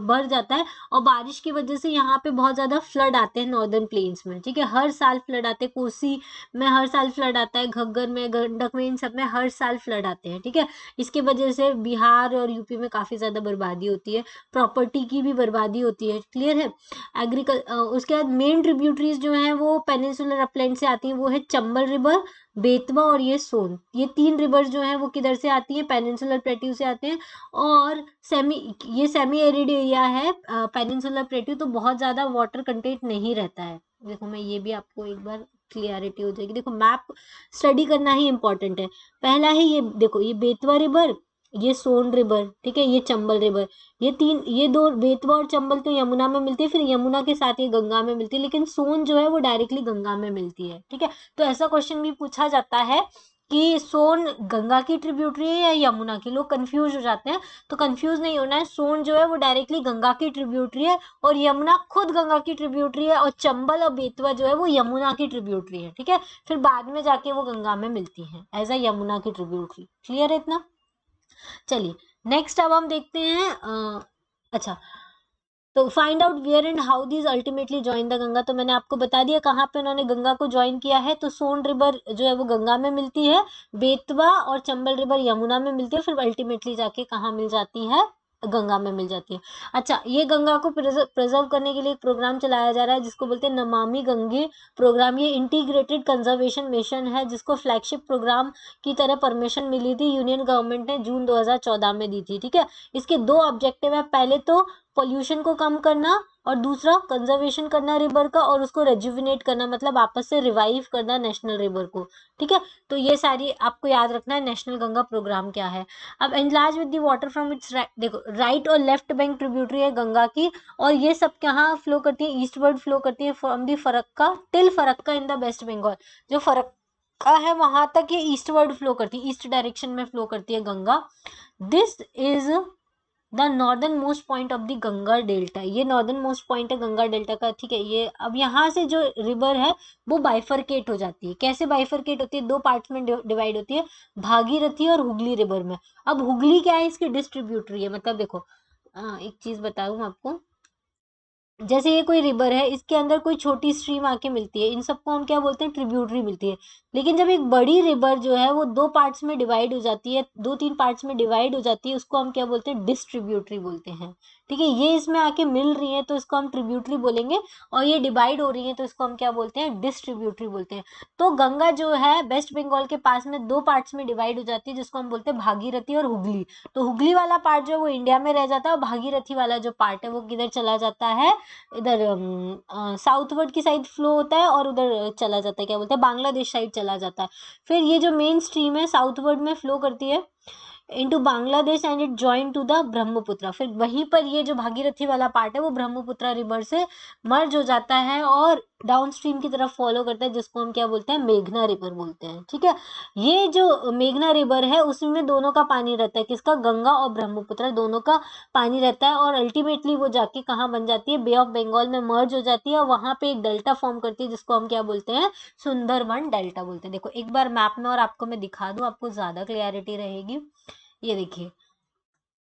भर जाता है और बारिश की वजह से यहाँ पे बहुत ज्यादा फ्लड आते हैं नॉर्दर्न प्लेन्स में। ठीक है, हर साल फ्लड आते हैं, कोसी में हर साल फ्लड आता है, घग्गर में, गंडक में, इन सब में हर साल फ्लड आते हैं। ठीक है, इसकी वजह से बिहार और यूपी में काफी ज्यादा बर्बादी होती है, प्रॉपर्टी की भी बर्बादी होती है। क्लियर है? उसके बाद मेन ट्रिब्यूटरीज जो हैं वो पेनिनसुलर अपलैंड से आती हैं, वो है चंबल रिवर, बेतवा और ये सोन। ये तीन रिवर्स जो हैं वो किधर से आती हैं? पेनिनसुलर प्लेट्यू से आते हैं। और सेमी एरिड एरिया है पेनिनसुलर प्लेट्यू, तो बहुत ज्यादा वाटर कंटेंट नहीं रहता है। देखो मैं ये भी आपको एक बार क्लियरिटी हो जाएगी। देखो मैप स्टडी करना ही इंपॉर्टेंट है। पहला है ये, देखो ये बेतवा रिवर, ये सोन रिवर, ठीक है, ये चंबल रिवर, ये दो बेतवा और चंबल तो यमुना में मिलती है, फिर यमुना के साथ ये गंगा में मिलती है, लेकिन सोन जो है वो डायरेक्टली गंगा में मिलती है। ठीक है, तो ऐसा क्वेश्चन भी पूछा जाता है कि सोन गंगा की ट्रिब्यूटरी है या यमुना की। लोग कंफ्यूज हो जाते हैं, तो कंफ्यूज नहीं होना है। सोन जो है वो डायरेक्टली गंगा की ट्रिब्यूटरी है और यमुना खुद गंगा की ट्रिब्यूटरी है, और चंबल और बेतवा जो है वो यमुना की ट्रिब्यूटरी है। ठीक है, फिर बाद में जाके वो गंगा में मिलती है एज अ यमुना की ट्रिब्यूटरी। क्लियर है इतना? चलिए नेक्स्ट अब हम देखते हैं अच्छा, तो find out where and how these ultimately join the Ganga. तो मैंने आपको बता दिया कहाँ पे उन्होंने गंगा को ज्वाइन किया है। तो सोन रिवर जो है वो गंगा में मिलती है, बेतवा और चंबल रिवर यमुना में मिलती है, फिर अल्टीमेटली जाके कहाँ मिल जाती है? गंगा में मिल जाती है। अच्छा, ये गंगा को प्रिजर्व करने के लिए एक प्रोग्राम चलाया जा रहा है जिसको बोलते हैं नमामि गंगे प्रोग्राम। ये इंटीग्रेटेड कंजर्वेशन मिशन है जिसको फ्लैगशिप प्रोग्राम की तरह परमिशन मिली थी, यूनियन गवर्नमेंट ने जून 2014 में दी थी। ठीक है, इसके दो ऑब्जेक्टिव है, पहले तो पोल्यूशन को कम करना और दूसरा कंजर्वेशन करना रिवर का, और उसको रेजुविनेट करना, मतलब आपस से रिवाइव करना नेशनल रिवर को। ठीक है, तो ये सारी आपको याद रखना है नेशनल गंगा प्रोग्राम क्या है। अब enlarge with the water from its देखो राइट और लेफ्ट बैंक ट्रिब्यूटरी है गंगा की, और ये सब कहाँ फ्लो करती है? ईस्टवर्ड फ्लो करती है from the Farakka till Farakka in the West Bengal. जो फरक्का है वहां तक ये ईस्टवर्ड फ्लो करती है, ईस्ट डायरेक्शन में फ्लो करती है Ganga. This is the northern most point of the Ganga delta. ये नॉर्दर्न मोस्ट पॉइंट है गंगा डेल्टा का। ठीक है, ये अब यहाँ से जो रिवर है वो बाइफरकेट हो जाती है। कैसे बाइफरकेट होती है? दो पार्ट्स में डिवाइड होती है, भागीरथी और हुगली रिवर में। अब हुगली क्या है? इसकी डिस्ट्रीब्यूटरी है। मतलब देखो एक चीज बताऊं आपको, जैसे ये कोई रिवर है, इसके अंदर कोई छोटी स्ट्रीम आके मिलती है, इन सबको हम क्या बोलते हैं, ट्रिब्यूटरी मिलती है। लेकिन जब एक बड़ी रिवर जो है वो दो पार्ट्स में डिवाइड हो जाती है, दो तीन पार्ट्स में डिवाइड हो जाती है, उसको हम क्या बोलते हैं, डिस्ट्रीब्यूटरी बोलते हैं। ठीक है, ये इसमें आके मिल रही है तो इसको हम ट्रिब्यूटरी बोलेंगे, और ये डिवाइड हो रही है तो इसको हम क्या बोलते हैं, डिस्ट्रीब्यूटरी बोलते हैं। तो गंगा जो है वेस्ट बंगाल के पास में दो पार्ट्स में डिवाइड हो जाती है, जिसको हम बोलते हैं भागीरथी और हुगली। तो हुगली वाला पार्ट जो है वो इंडिया में रह जाता है, और भागीरथी वाला जो पार्ट है वो किधर चला जाता है, इधर साउथवर्ड की साइड फ्लो होता है, और उधर चला जाता है, क्या बोलते हैं, बांग्लादेश साइड चला जाता है। फिर ये जो मेन स्ट्रीम है साउथवर्ड में फ्लो करती है into Bangladesh and it join to the Brahmaputra. फिर वहीं पर ये जो भागीरथी वाला पार्ट है वो ब्रह्मपुत्र रिवर से मर्ज हो जाता है और डाउन स्ट्रीम की तरफ फॉलो करता है, जिसको हम क्या बोलते हैं, मेघना रिवर बोलते हैं। ठीक है, ये जो मेघना रिवर है उसमें दोनों का पानी रहता है, किसका, गंगा और ब्रह्मपुत्र दोनों का पानी रहता है, और अल्टीमेटली वो जाके कहाँ बन जाती है, बे ऑफ बंगाल में मर्ज हो जाती है, और वहां पे एक डेल्टा फॉर्म करती है, जिसको हम क्या बोलते हैं, सुंदरबन डेल्टा बोलते हैं। देखो एक बार मैप में और आपको मैं दिखा दूं, आपको ज्यादा क्लियरिटी रहेगी। ये देखिए,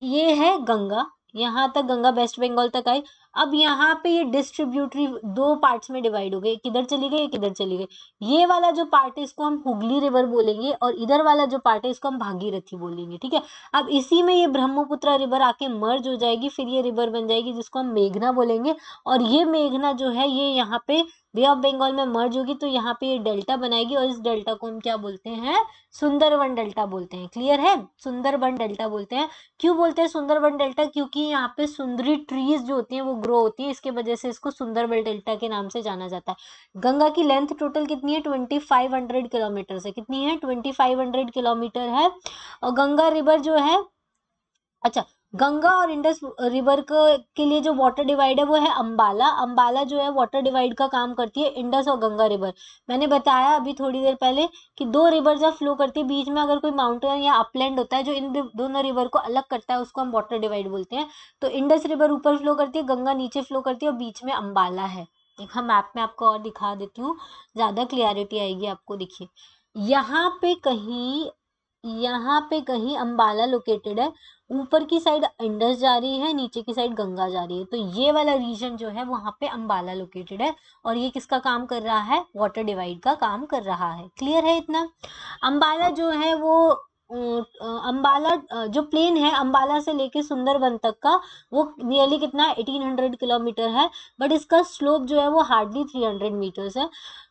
ये है गंगा, यहाँ तक गंगा वेस्ट बंगाल तक आई। अब यहाँ पे ये डिस्ट्रीब्यूटरी दो पार्ट्स में डिवाइड हो गए, किधर चली गई, किधर चली गई। ये वाला जो पार्ट है इसको हम हुगली रिवर बोलेंगे, और इधर वाला जो पार्ट है इसको हम भागीरथी बोलेंगे। ठीक है, अब इसी में ये ब्रह्मपुत्र रिवर आके मर्ज हो जाएगी, फिर ये रिवर बन जाएगी जिसको हम मेघना बोलेंगे, और ये मेघना जो है ये यहाँ पे बे ऑफ बंगाल में मर्ज होगी, तो यहाँ पे ये डेल्टा बनाएगी, और इस डेल्टा को हम क्या बोलते हैं, सुंदरबन डेल्टा बोलते हैं। क्लियर है, सुंदरबन डेल्टा बोलते हैं। क्यों बोलते हैं सुंदरबन डेल्टा, क्योंकि यहाँ पे सुंदरी ट्रीज जो होती हैं वो ग्रो होती है, इसके वजह से इसको सुंदरबन डेल्टा के नाम से जाना जाता है। गंगा की लेंथ टोटल कितनी है, 2500 किलोमीटर से, कितनी है, 2500 किलोमीटर है। और गंगा रिवर जो है, अच्छा, गंगा और इंडस रिवर के लिए जो वाटर डिवाइड है वो है अंबाला। अंबाला जो है वाटर डिवाइड का काम करती है इंडस और गंगा रिवर। मैंने बताया अभी थोड़ी देर पहले कि दो रिवर जब फ्लो करती है, बीच में अगर कोई माउंटेन या अपलैंड होता है जो इन दोनों रिवर को अलग करता है, उसको हम वाटर डिवाइड बोलते हैं। तो इंडस रिवर ऊपर फ्लो करती है, गंगा नीचे फ्लो करती है, और बीच में अंबाला है। एक हम मैप में आपको और दिखा देती हूँ, ज्यादा क्लियरिटी आएगी आपको। देखिए, यहाँ पे कहीं यहाँ पे कहीं अंबाला लोकेटेड है, ऊपर की साइड इंडस जा रही है, नीचे की साइड गंगा जा रही है, तो ये वाला रीजन जो है वहां पे अंबाला लोकेटेड है, और ये किसका काम कर रहा है, वाटर डिवाइड का काम कर रहा है। क्लियर है इतना। अंबाला जो है वो अंबाला जो प्लेन है अंबाला से लेके सुंदरबन तक का, वो नियरली कितना है, 1800 किलोमीटर है, बट इसका स्लोप जो है वो हार्डली 300 मीटर्स है।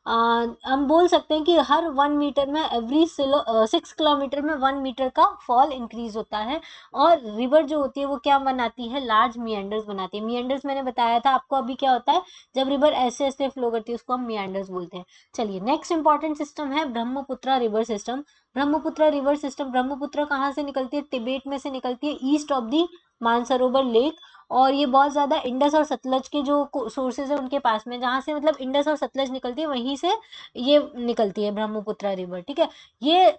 हम बोल सकते हैं कि हर 1 मीटर में एवरी 6 किलोमीटर में 1 मीटर का फॉल इंक्रीज होता है। और रिवर जो होती है वो क्या बनाती है, लार्ज मियंडर्स बनाती है। मियंडर्स मैंने बताया था आपको अभी, क्या होता है जब रिवर ऐसे ऐसे फ्लो करती है उसको हम मियंडर्स बोलते हैं। चलिए, नेक्स्ट इंपॉर्टेंट सिस्टम है Brahmaputra river system. Brahmaputra river system, Brahmaputra कहाँ से निकलती है, तिब्बत में से निकलती है, east of the Mansarovar lake. और ये बहुत ज्यादा इंडस और सतलज के जो सोर्सेज है उनके पास में, जहां से मतलब इंडस और सतलज निकलती है वहीं से ये निकलती है ब्रह्मपुत्र रिवर। ठीक है, ये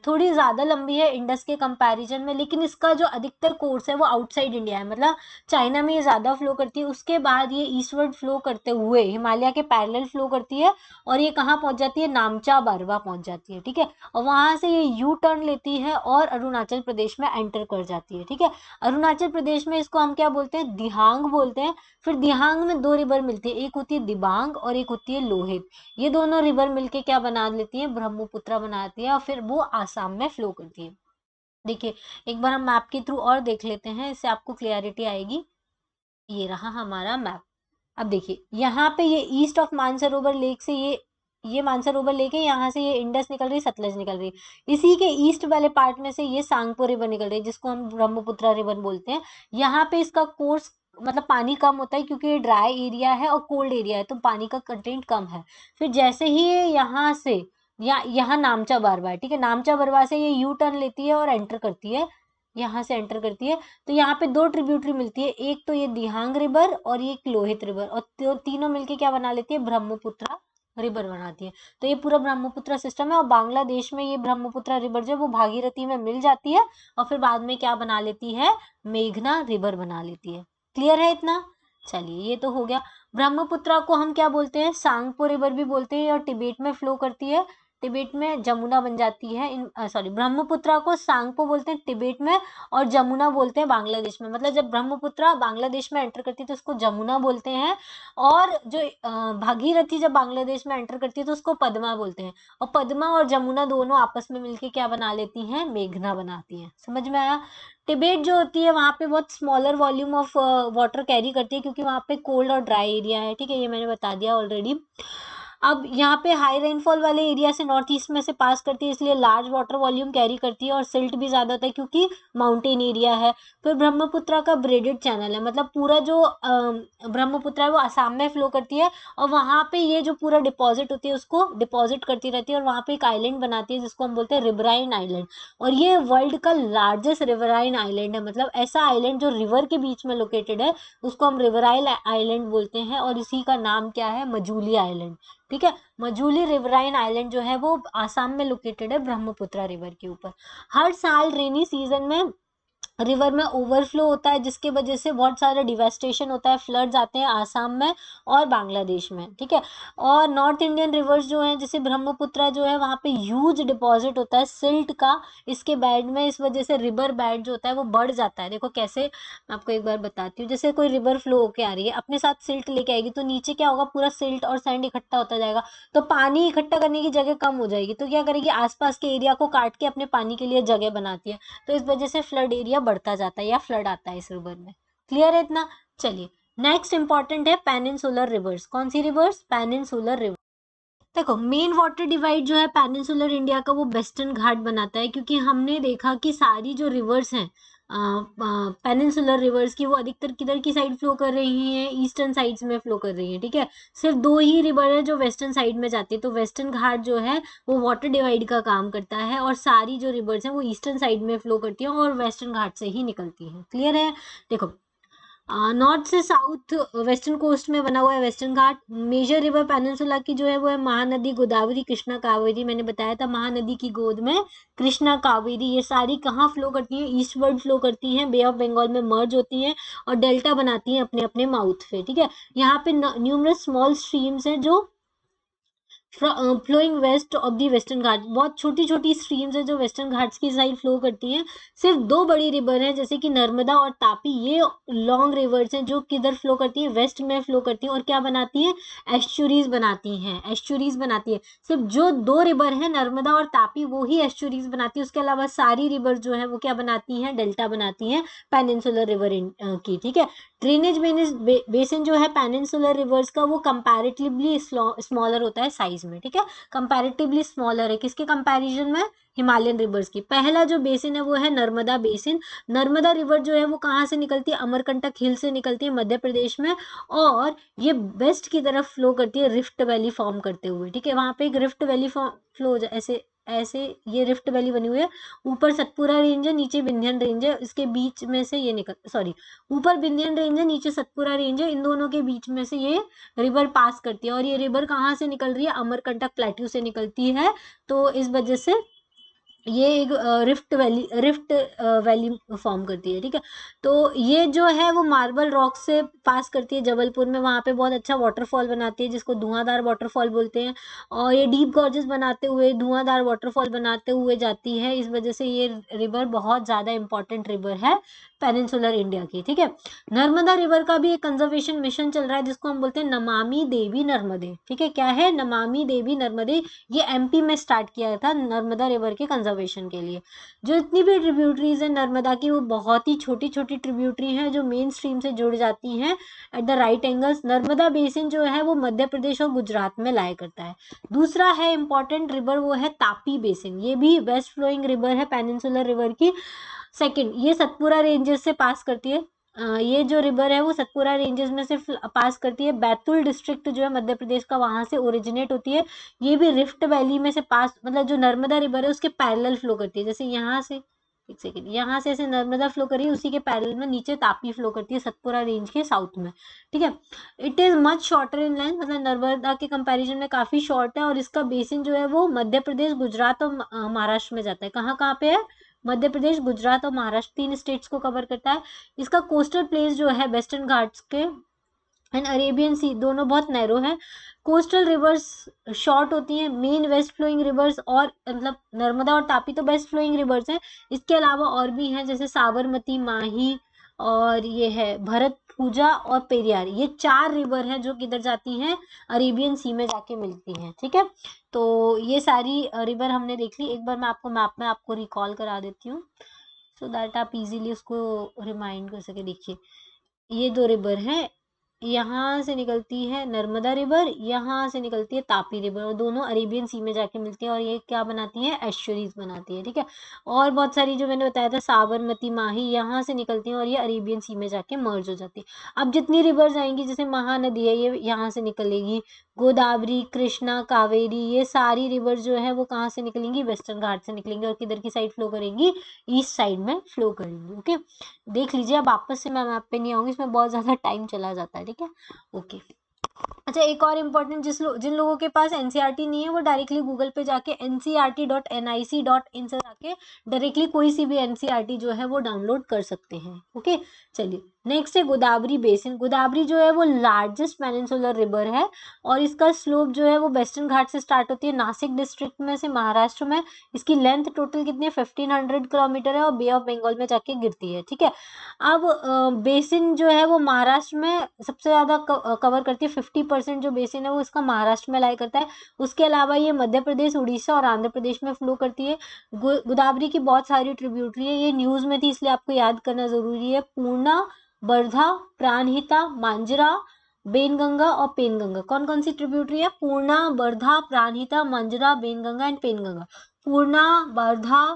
थोड़ी ज्यादा लंबी है इंडस के कंपैरिजन में, लेकिन इसका जो अधिकतर कोर्स है वो आउटसाइड इंडिया है, मतलब चाइना में ये ज्यादा फ्लो करती है, उसके बाद ये ईस्टवर्ड फ्लो करते हुए हिमालय के पैरेलल फ्लो करती है, और ये कहाँ पहुंच जाती है, नामचा बारवा पहुंच जाती है। ठीक है, और वहां से ये यू टर्न लेती है और अरुणाचल प्रदेश में एंटर कर जाती है। ठीक है, अरुणाचल प्रदेश में इसको हम क्या बोलते हैं, दिहांग बोलते हैं। फिर दिहांग में दो रिवर मिलती है, एक होती है दिबांग और एक होती है लोहित। ये दोनों रिवर मिलके क्या बना लेती है, ब्रह्मपुत्र बनाती है, और फिर वो आसाम में फ्लो करती है। देखिए, एक बार हम मैप के थ्रू और देख लेते हैं, इससे आपको क्लियरिटी आएगी। ये रहा हमारा मैप। अब देखिए, यहाँ पे ये ईस्ट ऑफ मानसरोवर लेक से ये मानसरोवर लेक है, यहाँ से ये इंडस निकल रही, सतलज निकल रही, इसी के ईस्ट वाले पार्ट में से ये सांगपो रिवर निकल रही है, जिसको हम ब्रह्मपुत्र रिवर बोलते हैं। यहाँ पे इसका कोर्स मतलब पानी कम होता है, क्योंकि ये ड्राई एरिया है और कोल्ड एरिया है, तो पानी का कंटेंट कम है। फिर जैसे ही ये यहाँ से यहाँ नामचा बरवा है, ठीक है, नामचा बरवा से ये यू टर्न लेती है और एंटर करती है, यहाँ से एंटर करती है। तो यहाँ पे दो ट्रिब्यूटरी मिलती है, एक तो ये दिहांग रिवर और ये लोहित रिवर, और तीनों मिलके क्या बना लेती है, ब्रह्मपुत्र रिवर बनाती है। तो ये पूरा ब्रह्मपुत्र सिस्टम है, और बांग्लादेश में ये ब्रह्मपुत्र रिवर जो है वो भागीरथी में मिल जाती है, और फिर बाद में क्या बना लेती है, मेघना रिवर बना लेती है। क्लियर है इतना। चलिए, ये तो हो गया। ब्रह्मपुत्र को हम क्या बोलते हैं, सांगपो रिवर भी बोलते हैं, और तिब्बत में फ्लो करती है। तिब्बत में जमुना बन जाती है। ब्रह्मपुत्रा को सांगपो बोलते हैं तिब्बत में, और जमुना बोलते हैं बांग्लादेश में। मतलब जब ब्रह्मपुत्रा बांग्लादेश में एंटर करती है तो उसको जमुना बोलते हैं, और जो भागीरथी जब बांग्लादेश में एंटर करती है तो उसको पद्मा बोलते हैं। और पद्मा और जमुना दोनों आपस में मिलके क्या बना लेती हैं, मेघना बनाती हैं। समझ में आया? तिब्बत जो होती है वहां पे बहुत smaller volume of water carry करती है, क्योंकि वहां पे कोल्ड और ड्राई एरिया है। ठीक है, ये मैंने बता दिया ऑलरेडी। अब यहाँ पे हाई रेनफॉल वाले एरिया से नॉर्थ ईस्ट में से पास करती है, इसलिए लार्ज वाटर वॉल्यूम कैरी करती है, और सिल्ट भी ज्यादा होता है क्योंकि माउंटेन एरिया है। फिर ब्रह्मपुत्रा का ब्रेडेड चैनल है, मतलब पूरा जो ब्रह्मपुत्रा है वो असम में फ्लो करती है, और वहां पे ये जो पूरा डिपॉजिट होती है उसको डिपॉजिट करती रहती है, और वहां पे एक आइलैंड बनाती है जिसको हम बोलते हैं रिवराइन आइलैंड। और ये वर्ल्ड का लार्जेस्ट रिवराइन आइलैंड है, मतलब ऐसा आइलैंड जो रिवर के बीच में लोकेटेड है उसको हम रिवराइन आइलैंड बोलते हैं, और इसी का नाम क्या है, मजूली आइलैंड। ठीक है, मजूली रिवराइन आइलैंड जो है वो आसाम में लोकेटेड है, ब्रह्मपुत्रा रिवर के ऊपर। हर साल रेनी सीजन में रिवर में ओवरफ्लो होता है, जिसके वजह से बहुत सारा डिवेस्टेशन होता है, फ्लड्स आते हैं आसाम में और बांग्लादेश में। ठीक है, और नॉर्थ इंडियन रिवर्स जो हैं जैसे ब्रह्मपुत्रा जो है वहां पे ह्यूज डिपॉजिट होता है सिल्ट का इसके बेड में, इस वजह से रिवर बेड जो होता है वो बढ़ जाता है। देखो कैसे, मैं आपको एक बार बताती हूँ। जैसे कोई रिवर फ्लो होके आ रही है, अपने साथ सिल्ट लेके आएगी, तो नीचे क्या होगा, पूरा सिल्ट और सैंड इकट्ठा होता जाएगा, तो पानी इकट्ठा करने की जगह कम हो जाएगी, तो क्या करेगी, आसपास के एरिया को काट के अपने पानी के लिए जगह बनाती है, तो इस वजह से फ्लड एरिया बढ़ता जाता है या फ्लड आता है इस रिवर में। क्लियर है इतना? चलिए, नेक्स्ट इंपॉर्टेंट है पेनिनसुलर रिवर्स। कौन सी रिवर्स? Peninsular river. देखो, मेन वाटर डिवाइड जो है पेनिनसुलर इंडिया का वो वेस्टर्न घाट बनाता है, क्योंकि हमने देखा कि सारी जो रिवर्स हैं पेनिनसुलर रिवर्स की, वो अधिकतर किधर की साइड फ्लो कर रही हैं, ईस्टर्न साइड्स में फ्लो कर रही हैं। ठीक है, सिर्फ दो ही रिवर है जो वेस्टर्न साइड में जाती है, तो वेस्टर्न घाट जो है वो वाटर डिवाइड का काम करता है, और सारी जो रिवर्स हैं वो ईस्टर्न साइड में फ्लो करती हैं और वेस्टर्न घाट से ही निकलती हैं। क्लियर है? देखो, नॉर्थ से साउथ वेस्टर्न कोस्ट में बना हुआ है वेस्टर्न घाट। मेजर रिवर पेनिनसुला की जो है वो है महानदी, गोदावरी, कृष्णा, कावेरी। मैंने बताया था महानदी की गोद में कृष्णा, कावेरी, ये सारी कहाँ फ्लो करती है, ईस्टवर्ड फ्लो करती हैं, बे ऑफ बंगाल में मर्ज होती हैं और डेल्टा बनाती हैं अपने अपने माउथ पे। ठीक है, यहाँ पे न्यूमरस स्मॉल स्ट्रीम्स हैं जो flowing west of the Western Ghat, बहुत छोटी छोटी स्ट्रीम्स है जो वेस्टर्न घाट्स की साइड फ्लो करती हैं। सिर्फ दो बड़ी रिवर हैं जैसे कि नर्मदा और तापी, ये लॉन्ग रिवर्स हैं जो किधर फ्लो करती है, वेस्ट में फ्लो करती है, और क्या बनाती है, एस्चुरीज बनाती हैं, एस्चुरीज बनाती है। सिर्फ जो दो रिवर है नर्मदा और तापी वो ही एस्चुरीज बनाती है, उसके अलावा सारी रिवर जो है वो क्या बनाती हैं, डेल्टा बनाती हैं पेनिनसुलर रिवर की। ठीक है, ड्रेनेज बेसिन जो है पेनिनसुलर रिवर्स का वो कंपैरेटिवली स्मॉलर होता है साइज में। ठीक है, कंपैरेटिवली स्मॉलर है, किसके कंपैरिजन में, हिमालयन रिवर्स की। पहला जो बेसिन है वो है नर्मदा बेसिन। नर्मदा रिवर जो है वो कहाँ से निकलती है, अमरकंटक हिल से निकलती है मध्य प्रदेश में, और ये वेस्ट की तरफ फ्लो करती है रिफ्ट वैली फॉर्म करते हुए। ठीक है, वहां पे एक रिफ्ट वैली फ्लो ऐसे ऐसे ये रिफ्ट वैली बनी हुई है, ऊपर सतपुरा रेंज है, नीचे विंध्यन रेंज है, इसके बीच में से ये ऊपर विंध्यन रेंज है, नीचे सतपुरा रेंज है, इन दोनों के बीच में से ये रिवर पास करती है, और ये रिवर कहाँ से निकल रही है, अमरकंटक प्लेट्यू से निकलती है, तो इस वजह से ये एक रिफ्ट वैली फॉर्म करती है। ठीक है, तो ये जो है वो मार्बल रॉक से पास करती है जबलपुर में, वहां पे बहुत अच्छा वाटरफॉल बनाती है जिसको धुआंधार वाटरफॉल बोलते हैं, और ये डीप गॉर्जेस बनाते हुए धुआंधार वाटरफॉल बनाते हुए जाती है, इस वजह से ये रिवर बहुत ज्यादा इंपॉर्टेंट रिवर है पेनिनसुलर इंडिया की। ठीक है, नर्मदा रिवर का भी एक कंजर्वेशन मिशन चल रहा है जिसको हम बोलते हैं नमामि देवी नर्मदे। ठीक है, क्या है, नमामि देवी नर्मदे, ये एमपी में स्टार्ट किया था नर्मदा रिवर के कंजर्वेशन के लिए। जो इतनी भी ट्रिब्यूटरीज है नर्मदा की वो बहुत ही छोटी छोटी ट्रिब्यूटरी हैं जो मेन स्ट्रीम से जुड़ जाती हैं at the right angles. Narmada basin जो है वो मध्य प्रदेश और गुजरात में लाया करता है। दूसरा है इंपॉर्टेंट रिवर वो है तापी बेसिन, ये भी वेस्ट फ्लोइंग रिवर है पेनिनसुलर रिवर की। सेकंड, ये सतपुरा रेंजेस से पास करती है, ये जो रिवर है वो सतपुरा रेंजेस में से पास करती है। बैतूल डिस्ट्रिक्ट जो है मध्य प्रदेश का वहां से ओरिजिनेट होती है, ये भी रिफ्ट वैली में से पास, मतलब जो नर्मदा रिवर है उसके पैरेलल फ्लो करती है, जैसे यहाँ से, एक सेकेंड, यहाँ से ऐसे नर्मदा फ्लो कर रही है उसी के पैरेलल में नीचे तापी फ्लो करती है सतपुरा रेंज के साउथ में। ठीक है, it is much shorter in length, मतलब नर्मदा के कंपैरिजन में काफी शॉर्ट है, और इसका बेसिन जो है वो मध्य प्रदेश, गुजरात और महाराष्ट्र में जाता है। कहाँ कहाँ पे है, मध्य प्रदेश, गुजरात और महाराष्ट्र, तीन स्टेट्स को कवर करता है। इसका कोस्टल प्लेस जो है वेस्टर्न घाट्स के एंड अरेबियन सी दोनों बहुत नैरो है। कोस्टल रिवर्स शॉर्ट होती हैं। मेन वेस्ट फ्लोइंग रिवर्स और मतलब नर्मदा और तापी तो बेस्ट फ्लोइंग रिवर्स हैं। इसके अलावा और भी हैं जैसे साबरमती, माही और ये है भरत पूजा और पेरियार। ये 4 रिवर हैं जो किधर जाती हैं, अरेबियन सी में जाके मिलती हैं। ठीक है, तो ये सारी रिवर हमने देख ली। एक बार मैं आपको मैप में आपको रिकॉल करा देती हूँ सो दैट आप इजीली उसको रिमाइंड कर सके। देखिए ये 2 रिवर हैं, यहाँ से निकलती है नर्मदा रिवर, यहाँ से निकलती है तापी रिवर, और दोनों अरेबियन सी में जाके मिलती है और ये क्या बनाती है, एस्चुरीज बनाती है। ठीक है, और बहुत सारी जो मैंने बताया था साबरमती, माही यहाँ से निकलती हैं और ये अरेबियन सी में जाके मर्ज हो जाती है। अब जितनी रिवर्स आएंगी, जैसे महानदी है ये यहाँ से निकलेगी, गोदावरी, कृष्णा, कावेरी, ये सारी रिवर जो है वो कहाँ से निकलेंगी, वेस्टर्न घाट से निकलेंगी और किधर की साइड फ्लो करेंगी, ईस्ट साइड में फ्लो करेंगी। ओके, देख लीजिए। अब वापस से मैं मैप पे नहीं आऊंगी, इसमें बहुत ज्यादा टाइम चला जाता है। ठीक है, ओके। अच्छा, एक और इम्पोर्टेंट, जिन लोगों के पास एनसीईआरटी नहीं है वो डायरेक्टली गूगल पे जाके ncrt.nic.in से जाके डायरेक्टली कोई सी भी एनसीईआरटी जो है वो डाउनलोड कर सकते हैं। ओके, चलिए नेक्स्ट है गोदावरी बेसिन। गोदावरी जो है वो लार्जेस्ट पेनिनसुलर रिवर है और इसका स्लोप जो है वो वेस्टर्न घाट से स्टार्ट होती है, नासिक डिस्ट्रिक्ट में से, महाराष्ट्र में। इसकी लेंथ टोटल कितनी है, 1500 किलोमीटर है और बे ऑफ बंगाल में जाके गिरती है। ठीक है, अब बेसिन जो है वो महाराष्ट्र में सबसे ज़्यादा कवर करती है। 50% जो बेसिन है वो इसका महाराष्ट्र में लाई करता है। उसके अलावा ये मध्य प्रदेश, उड़ीसा और आंध्र प्रदेश में फ्लो करती है। गोदावरी की बहुत सारी ट्रिब्यूटरी है, ये न्यूज़ में थी इसलिए आपको याद करना ज़रूरी है। पूर्णा, वर्धा, प्राणहिता, मांजरा, बेनगंगा और पेनगंगा। कौन कौन सी ट्रिब्यूटरी है, पूर्णा, वर्धा, प्राणहिता, मांजरा, बेनगंगा एंड पेनगंगा। पूर्णा, वर्धा,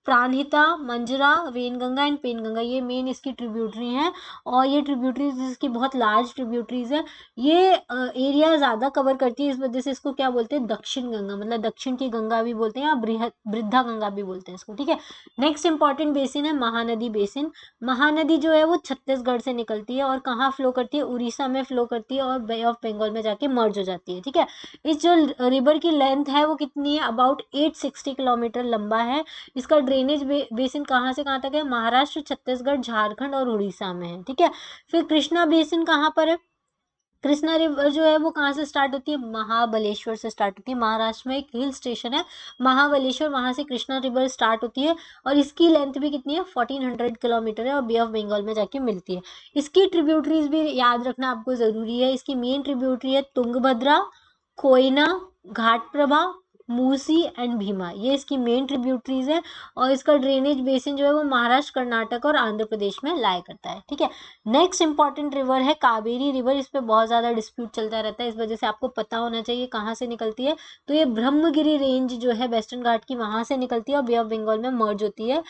प्राणहिता, मंजरा, वेनगंगा एंड पेनगंगा, ये मेन इसकी ट्रिब्यूटरी हैं और ये ट्रिब्यूटरीज इसकी बहुत लार्ज ट्रिब्यूटरीज है। ये एरिया ज़्यादा कवर करती है, इस वजह से इसको क्या बोलते हैं, दक्षिण गंगा, मतलब दक्षिण की गंगा भी बोलते हैं या वृद्धा गंगा भी बोलते हैं इसको। ठीक है, नेक्स्ट इंपॉर्टेंट बेसिन है महानदी बेसिन। महानदी जो है वो छत्तीसगढ़ से निकलती है और कहाँ फ्लो करती है, उड़ीसा में फ्लो करती है और बे ऑफ बंगाल में जाके मर्ज हो जाती है। ठीक है, इस जो रिवर की लेंथ है वो कितनी है, अबाउट 860 किलोमीटर लंबा है। इसका ड्रेनेज बेसिन कहाँ से कहाँ तक है, महाराष्ट्र, छत्तीसगढ़, झारखंड और उड़ीसा में है। ठीक है, फिर कृष्णा बेसिन कहाँ पर है, कृष्णा रिवर जो है वो कहाँ से स्टार्ट होती है, महाबलेश्वर से स्टार्ट होती है। महाराष्ट्र में एक हिल स्टेशन है महाबलेश्वर, वहां से कृष्णा रिवर स्टार्ट होती है और इसकी लेंथ भी कितनी है, 1400 किलोमीटर है और बे ऑफ बंगाल में जाके मिलती है। इसकी ट्रिब्यूटरीज भी याद रखना आपको जरूरी है। इसकी मेन ट्रिब्यूटरी है तुंगभद्रा, कोयना, घाटप्रभा, मूसी एंड भीमा, ये इसकी मेन ट्रिब्यूटरीज है और इसका ड्रेनेज बेसिन जो है वो महाराष्ट्र, कर्नाटक और आंध्र प्रदेश में लाया करता है। ठीक है, नेक्स्ट इंपॉर्टेंट रिवर है कावेरी रिवर। इस पे बहुत ज्यादा डिस्प्यूट चलता रहता है, इस वजह से आपको पता होना चाहिए कहाँ से निकलती है। तो ये ब्रह्मगिरी रेंज जो है वेस्टर्न घाट की, वहां से निकलती है और बे ऑफ बंगाल में मर्ज होती है।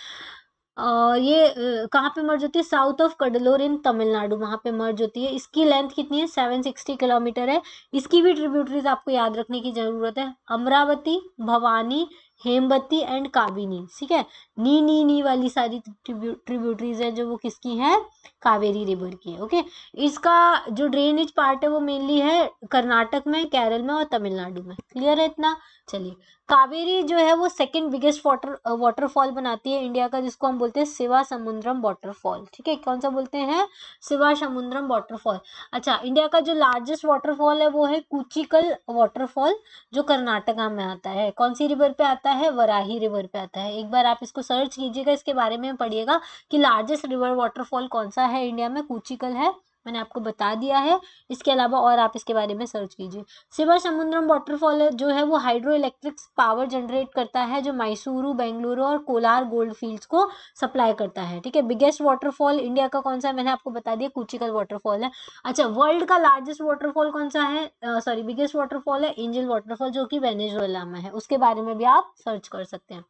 ये कहाँ पे मर्ज होती है, साउथ ऑफ कडलोर इन तमिलनाडु, वहां पे मर्ज होती है। इसकी लेंथ कितनी है, 760 किलोमीटर है। इसकी भी ट्रिब्यूटरीज आपको याद रखने की जरूरत है, अमरावती, भवानी, हेमवती एंड काबिनी। ठीक है, नी वाली सारी ट्रिब्यूटरीज है जो वो किसकी है, कावेरी रिवर की है। ओके, इसका जो ड्रेनेज पार्ट है वो मेनली है कर्नाटक में, केरल में और तमिलनाडु में। क्लियर है इतना। चलिए, कावेरी जो है वो सेकंड बिगेस्ट वाटरफॉल बनाती है इंडिया का, जिसको हम बोलते हैं शिवा समुद्रम वाटरफॉल। ठीक है, कौन सा बोलते हैं, शिवा समुद्रम वाटरफॉल। अच्छा, इंडिया का जो लार्जेस्ट वाटरफॉल है वो है कुचिकल वाटरफॉल, जो कर्नाटका में आता है। कौन सी रिवर पे आता है, वराही रिवर पे आता है। एक बार आप इसको सर्च कीजिएगा, इसके बारे में पढ़िएगा कि लार्जेस्ट रिवर वाटरफॉल कौन सा है इंडिया में, कुचिकल है, मैंने आपको बता दिया है। इसके अलावा और आप इसके बारे में सर्च कीजिए। शिवा समुद्रम वाटरफॉल जो है वो हाइड्रो इलेक्ट्रिक पावर जनरेट करता है, जो मैसूरू, बेंगलुरु और कोलार गोल्ड फील्ड्स को सप्लाई करता है। ठीक है, बिगेस्ट वाटरफॉल इंडिया का कौन सा है, मैंने आपको बता दिया, कुचिकल वाटरफॉल है। अच्छा, वर्ल्ड का लार्जेस्ट वाटरफॉल कौन सा है, सॉरी बिगेस्ट वाटरफॉल है एंजल वाटरफॉल, जो कि वेनेजुएला में है। उसके बारे में भी आप सर्च कर सकते हैं।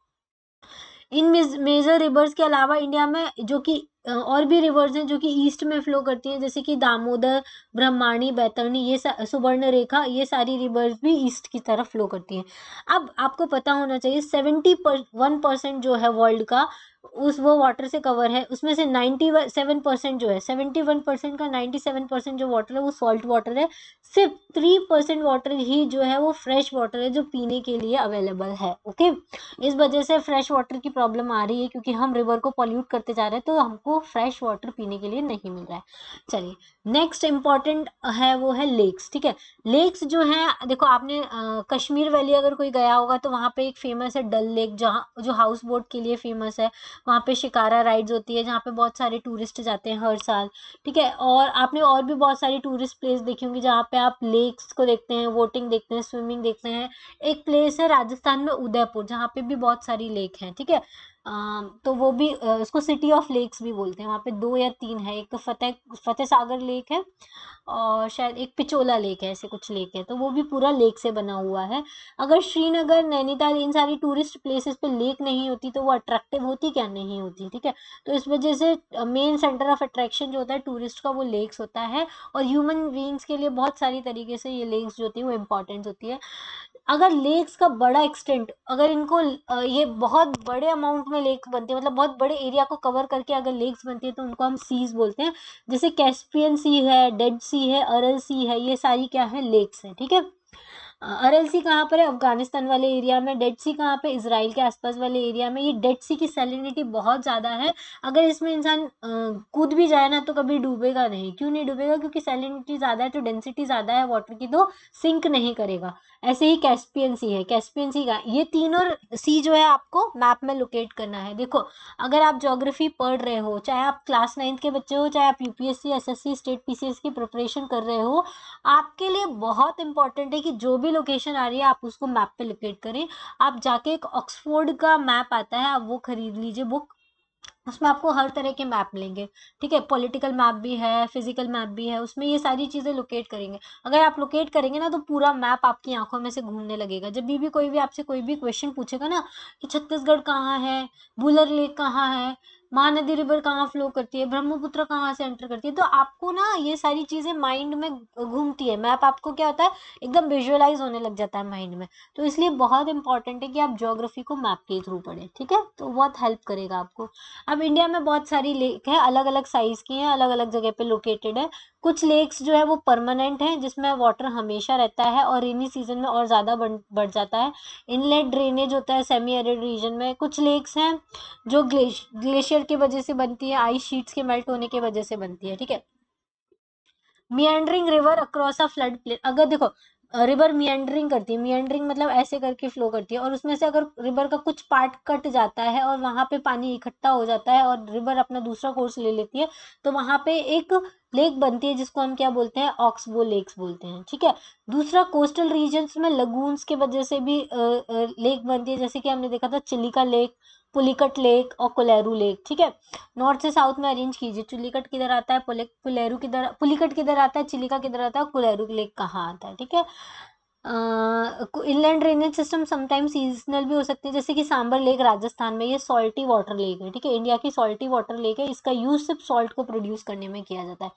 इन मेजर रिवर्स के अलावा इंडिया में जो कि और भी रिवर्स हैं जो कि ईस्ट में फ्लो करती हैं, जैसे कि दामोदर, ब्रह्माणी, बैतरणी, ये सुवर्ण रेखा, ये सारी रिवर्स भी ईस्ट की तरफ फ्लो करती हैं। अब आपको पता होना चाहिए 71% जो है वर्ल्ड का उस वो वाटर से कवर है, उसमें से 97% जो है, 71% का 97% जो वाटर है वो सॉल्ट वाटर है, सिर्फ 3% वाटर ही जो है वो फ्रेश वाटर है जो पीने के लिए अवेलेबल है। ओके, इस वजह से फ्रेश वाटर की प्रॉब्लम आ रही है, क्योंकि हम रिवर को पॉल्यूट करते जा रहे हैं, तो हमको फ्रेश वाटर पीने के लिए नहीं मिल रहा है। चलिए, नेक्स्ट इंपॉर्टेंट है वो है लेक्स। ठीक है, लेक्स जो है, देखो आपने कश्मीर वैली अगर कोई गया होगा तो वहाँ पे एक फेमस है डल लेक, जहाँ जो हाउस बोट के लिए फेमस है। वहाँ पे शिकारा राइड्स होती है, जहाँ पे बहुत सारे टूरिस्ट जाते हैं हर साल। ठीक है, और आपने और भी बहुत सारी टूरिस्ट प्लेस देखी होंगी जहाँ पे आप लेक्स को देखते हैं, बोटिंग देखते हैं, स्विमिंग देखते हैं। एक प्लेस है राजस्थान में उदयपुर, जहाँ पे भी बहुत सारी लेक हैं। ठीक है, तो वो भी उसको सिटी ऑफ लेक्स भी बोलते हैं। वहाँ पे 2 या 3 है, एक तो फतेह सागर लेक है, और शायद एक पिचोला लेक है, ऐसे कुछ लेक है, तो वो भी पूरा लेक से बना हुआ है। अगर श्रीनगर, नैनीताल, इन सारी टूरिस्ट प्लेसेस पे लेक नहीं होती तो वो अट्रैक्टिव होती क्या? नहीं होती। ठीक है, तो इस वजह से मेन सेंटर ऑफ अट्रैक्शन जो होता है टूरिस्ट का वो लेक्स होता है, और ह्यूमन बीइंग्स के लिए बहुत सारी तरीके से ये लेक्स जो होती है वो इम्पोर्टेंट होती है। अगर लेक्स का बड़ा एक्सटेंट, अगर इनको ये बहुत बड़े अमाउंट में लेक बनती है, मतलब बहुत बड़े एरिया को कवर करके अगर लेक्स बनती है, तो उनको हम सीज बोलते हैं। जैसे कैस्पियन सी है, डेड सी है, अरल सी है, ये सारी क्या है? लेक्स है। ठीक है, अरल सी कहाँ पर है? अफगानिस्तान वाले एरिया में। डेड सी कहाँ पे? इसराइल के आसपास वाले एरिया में। ये डेड सी की सैलिनिटी बहुत ज़्यादा है, अगर इसमें इंसान कूद भी जाए ना तो कभी डूबेगा नहीं। क्यों नहीं डूबेगा? क्योंकि सैलिनिटी ज़्यादा है, तो डेंसिटी ज़्यादा है वाटर की, तो सिंक नहीं करेगा। ऐसे ही कैस्पियन सी है, कैस्पियन सी का ये तीनों सी जो है आपको मैप में लोकेट करना है। देखो, अगर आप ज्योग्राफी पढ़ रहे हो, चाहे आप क्लास 9th के बच्चे हो, चाहे आप यूपीएससी, एसएससी, स्टेट पीसीएस की प्रिपरेशन कर रहे हो, आपके लिए बहुत इंपॉर्टेंट है कि जो भी लोकेशन आ रही है आप उसको मैप पे लोकेट करें। आप जाके एक ऑक्सफोर्ड का मैप आता है, आप वो खरीद लीजिए बुक, उसमें आपको हर तरह के मैप मिलेंगे। ठीक है, पॉलिटिकल मैप भी है, फिजिकल मैप भी है, उसमें ये सारी चीज़ें लोकेट करेंगे। अगर आप लोकेट करेंगे ना तो पूरा मैप आपकी आंखों में से घूमने लगेगा। जब भी कोई भी आपसे कोई भी क्वेश्चन पूछेगा ना कि छत्तीसगढ़ कहाँ है, बुलर लेक कहाँ है, महानदी रिवर कहाँ फ्लो करती है, ब्रह्मपुत्र कहाँ से एंटर करती है, तो आपको ना ये सारी चीज़ें माइंड में घूमती है। मैप आपको क्या होता है, एकदम विजुअलाइज होने लग जाता है माइंड में। तो इसलिए बहुत इंपॉर्टेंट है कि आप ज्योग्राफी को मैप के थ्रू पढ़ें। ठीक है, तो बहुत हेल्प करेगा आपको। अब इंडिया में बहुत सारी लेक है, अलग अलग साइज की हैं, अलग अलग जगह पे लोकेटेड है। कुछ लेक्स जो है वो परमानेंट हैं, जिसमें वाटर हमेशा रहता है, और रेनी सीजन में और ज़्यादा बढ़ जाता है। इनलेट ड्रेनेज होता है सेमी एरिड रीजन में। कुछ लेक्स हैं जो ग्लेशियर की वजह से बनती है, आइस शीट्स के मेल्ट होने की वजह से बनती है। ठीक है, meandering river across a flood plain. अगर देखो, रिवर मियंडरिंग करती है, मियंडरिंग मतलब ऐसे करके फ्लो करती है, और उसमें से अगर रिवर का कुछ पार्ट कट जाता है और वहां पे पानी इकट्ठा हो जाता है और रिवर अपना दूसरा कोर्स ले लेती है, तो वहां पे एक लेक बनती है जिसको हम क्या बोलते हैं? ऑक्सबो लेक्स बोलते हैं। ठीक है, दूसरा कोस्टल रीजन्स में लगून्स के वजह से भी लेक बनती है, जैसे कि हमने देखा था चिलिका लेक, पुलिकट लेक और कोलेरू लेक। ठीक है, नॉर्थ से साउथ में अरेंज कीजिए। चुलीकट किधर आता है, पुलेरू किधर, पुलिकट किधर आता है, चिलिका किधर आता है, कुलेरू लेक कहाँ आता है। ठीक है, inland drainage system sometime seasonal भी हो सकते हैं, जैसे कि सांबर लेक राजस्थान में, ये सॉल्टी वाटर लेक है। ठीक है, इंडिया की सॉल्टी वाटर लेक है, इसका यूज सिर्फ सॉल्ट को प्रोड्यूस करने में किया जाता है।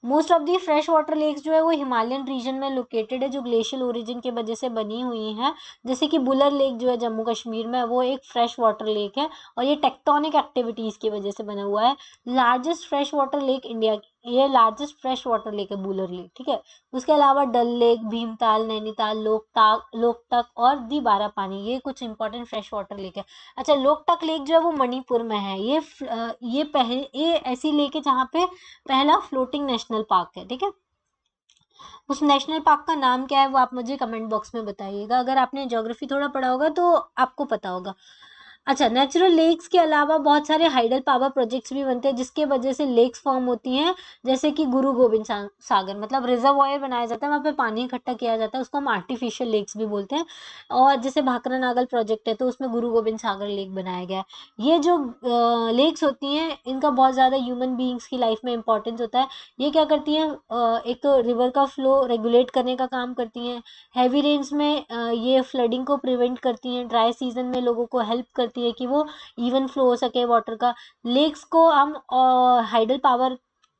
Most of the fresh water lakes जो है वो हिमालयन रीजन में लोकेटेड है, जो ग्लेशियल ओरिजिन की वजह से बनी हुई है। जैसे कि बुलर लेक जो है जम्मू कश्मीर में, वो एक फ्रेश वाटर लेक है, और ये टेक्टोनिक एक्टिविटीज की वजह से बना हुआ है। Largest fresh water lake India, ये लार्जेस्ट फ्रेश वाटर लेक है बुलर लेक। ठीक है, उसके अलावा डल लेक, भीमताल, नैनीताल, लोकटक और दी बारा पानी, ये कुछ इंपॉर्टेंट फ्रेश वाटर लेक है। अच्छा, लोकटक लेक जो है वो मणिपुर में है। ये ऐसी लेक है जहाँ पे पहला फ्लोटिंग नेशनल पार्क है। ठीक है, उस नेशनल पार्क का नाम क्या है वो आप मुझे कमेंट बॉक्स में बताइएगा। अगर आपने ज्योग्राफी थोड़ा पढ़ा होगा तो आपको पता होगा। अच्छा, नेचुरल लेक्स के अलावा बहुत सारे हाइडल पावर प्रोजेक्ट्स भी बनते हैं, जिसके वजह से लेक्स फॉर्म होती हैं। जैसे कि गुरु गोविंद सागर, मतलब रिजर्वायर बनाया जाता है, वहाँ पे पानी इकट्ठा किया जाता है, उसको हम आर्टिफिशियल लेक्स भी बोलते हैं। और जैसे भाखरा नागल प्रोजेक्ट है, तो उसमें गुरु गोविंद सागर लेक बनाया गया है। ये जो लेक्स होती हैं, इनका बहुत ज़्यादा ह्यूमन बीइंग्स की लाइफ में इंपॉर्टेंस होता है। ये क्या करती हैं? एक तो रिवर का फ्लो रेगुलेट करने का काम करती हैं। हैवी रेन्स में ये फ्लडिंग को प्रिवेंट करती हैं। ड्राई सीजन में लोगों को हेल्प करती है कि वो इवन फ्लो हो सके वाटर का। लेक्स को हम हाइडल पावर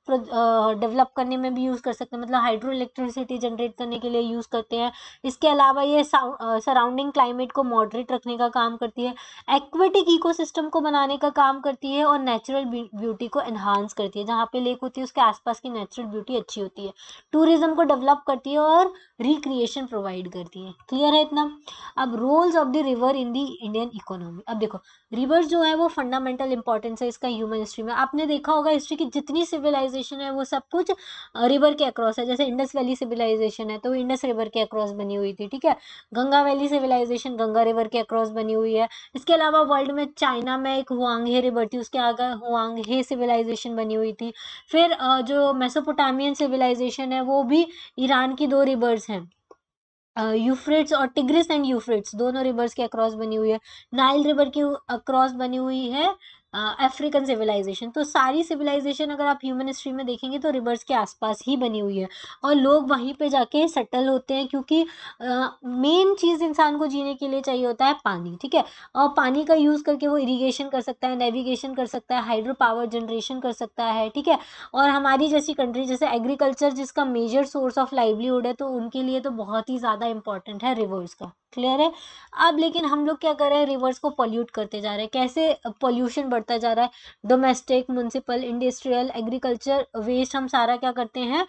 डेवलप करने में भी यूज कर सकते हैं, मतलब हाइड्रो इलेक्ट्रिसिटी जनरेट करने के लिए यूज करते हैं। इसके अलावा ये सराउंडिंग क्लाइमेट को मॉडरेट रखने का काम करती है, एक्वेटिक इकोसिस्टम को बनाने का काम करती है, और नेचुरल ब्यूटी को एनहांस करती है। जहाँ पे लेक होती है उसके आसपास की नेचुरल ब्यूटी अच्छी होती है, टूरिज्म को डेवलप करती है और रिक्रिएशन प्रोवाइड करती है। क्लियर है इतना? अब roles of the river in the Indian economy. अब देखो, रिवर्स जो है वो फंडामेंटल इंपॉर्टेंस है इसका ह्यूमन हिस्ट्री में। आपने देखा होगा हिस्ट्री की जितनी सिविलाइजेशन है वो सब कुछ रिवर के अक्रॉस है। जैसे इंडस वैली सिविलाइजेशन है तो वो इंडस रिवर के अक्रॉस बनी हुई थी, ठीक है। Ganga valley civilisation Ganga river के अक्रॉस बनी हुई है। इसके अलावा वर्ल्ड में चाइना में एक हुआंग रिवर थी, उसके आगे हुआंग सिविलाइजेशन बनी हुई थी। फिर जो मेसोपोटामियन सिविलाइजेशन है वो भी ईरान की 2 रिवर्स हैं, यूफ्रेट्स और टिग्रिस एंड यूफ्रेट्स, दोनों रिवर्स के अक्रॉस बनी हुई है। नाइल रिवर के अक्रॉस बनी हुई है अफ्रीकन सिविलाइजेशन। तो सारी सिविलाइजेशन अगर आप ह्यूमन हिस्ट्री में देखेंगे तो रिवर्स के आसपास ही बनी हुई है, और लोग वहीं पे जाके सेटल होते हैं, क्योंकि मेन चीज इंसान को जीने के लिए चाहिए होता है पानी, ठीक है। और पानी का यूज करके वो इरिगेशन कर सकता है, नेविगेशन कर सकता है, हाइड्रो पावर जनरेशन कर सकता है, ठीक है। और हमारी जैसी कंट्री जैसे एग्रीकल्चर जिसका मेजर सोर्स ऑफ लाइवलीहुड है, तो उनके लिए तो बहुत ही ज्यादा इंपॉर्टेंट है रिवर्स का। क्लियर है? अब लेकिन हम लोग क्या कर रहे हैं, रिवर्स को पॉल्यूट करते जा रहे हैं। कैसे पॉल्यूशन बढ़ता जा रहा है? Domestic, municipal, industrial, agriculture waste हम सारा क्या करते हैं,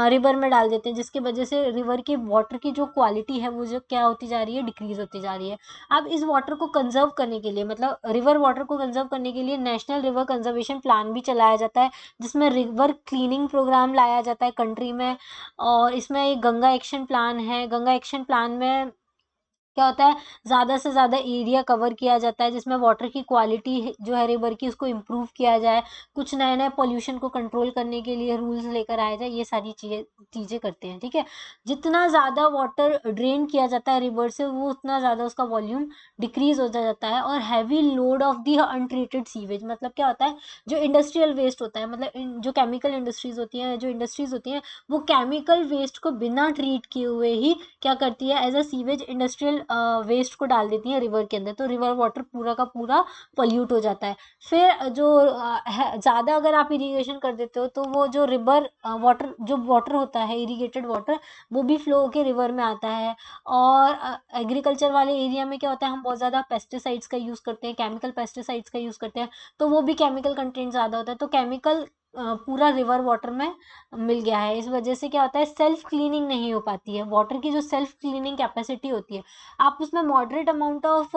रिवर में डाल देते हैं, जिसकी वजह से रिवर की वाटर की जो क्वालिटी है वो जो क्या होती जा रही है, डिक्रीज होती जा रही है। अब इस वाटर को कंजर्व करने के लिए, मतलब रिवर वाटर को कंजर्व करने के लिए नेशनल रिवर कंजर्वेशन प्लान भी चलाया जाता है, जिसमें रिवर क्लीनिंग प्रोग्राम लाया जाता है कंट्री में। और इसमें एक गंगा एक्शन प्लान है। गंगा एक्शन प्लान में क्या होता है, ज्यादा से ज्यादा एरिया कवर किया जाता है, जिसमें वाटर की क्वालिटी जो है रिवर की उसको इम्प्रूव किया जाए, कुछ नए नए पॉल्यूशन को कंट्रोल करने के लिए रूल्स लेकर आया जाए, ये सारी चीजें करते हैं, ठीक है। जितना ज्यादा वाटर ड्रेन किया जाता है रिवर से वो उतना ज्यादा उसका वॉल्यूम डिक्रीज हो जाता है। और heavy load of the untreated sewage, मतलब क्या होता है, जो इंडस्ट्रियल वेस्ट होता है, मतलब जो केमिकल इंडस्ट्रीज होती हैं, जो इंडस्ट्रीज होती हैं, वो केमिकल वेस्ट को बिना ट्रीट किए हुए ही क्या करती है, as a sewage industrial waste को डाल देती है रिवर के अंदर, तो रिवर वाटर पूरा का पूरा पॉल्यूट हो जाता है। फिर जो ज़्यादा अगर आप इरिगेशन कर देते हो तो वो जो रिवर वाटर जो वाटर होता है, इरिगेटेड वाटर, वो भी फ्लो होके रिवर में आता है। और एग्रीकल्चर वाले एरिया में क्या होता है, हम बहुत ज़्यादा पेस्टिसाइड्स का यूज़ करते हैं, केमिकल पेस्टिसाइड्स का यूज़ करते हैं, तो वो भी केमिकल कंटेंट ज़्यादा होता है, तो केमिकल पूरा रिवर वाटर में मिल गया है। इस वजह से क्या होता है, सेल्फ क्लीनिंग नहीं हो पाती है। वाटर की जो सेल्फ क्लीनिंग कैपेसिटी होती है, आप उसमें मॉडरेट अमाउंट ऑफ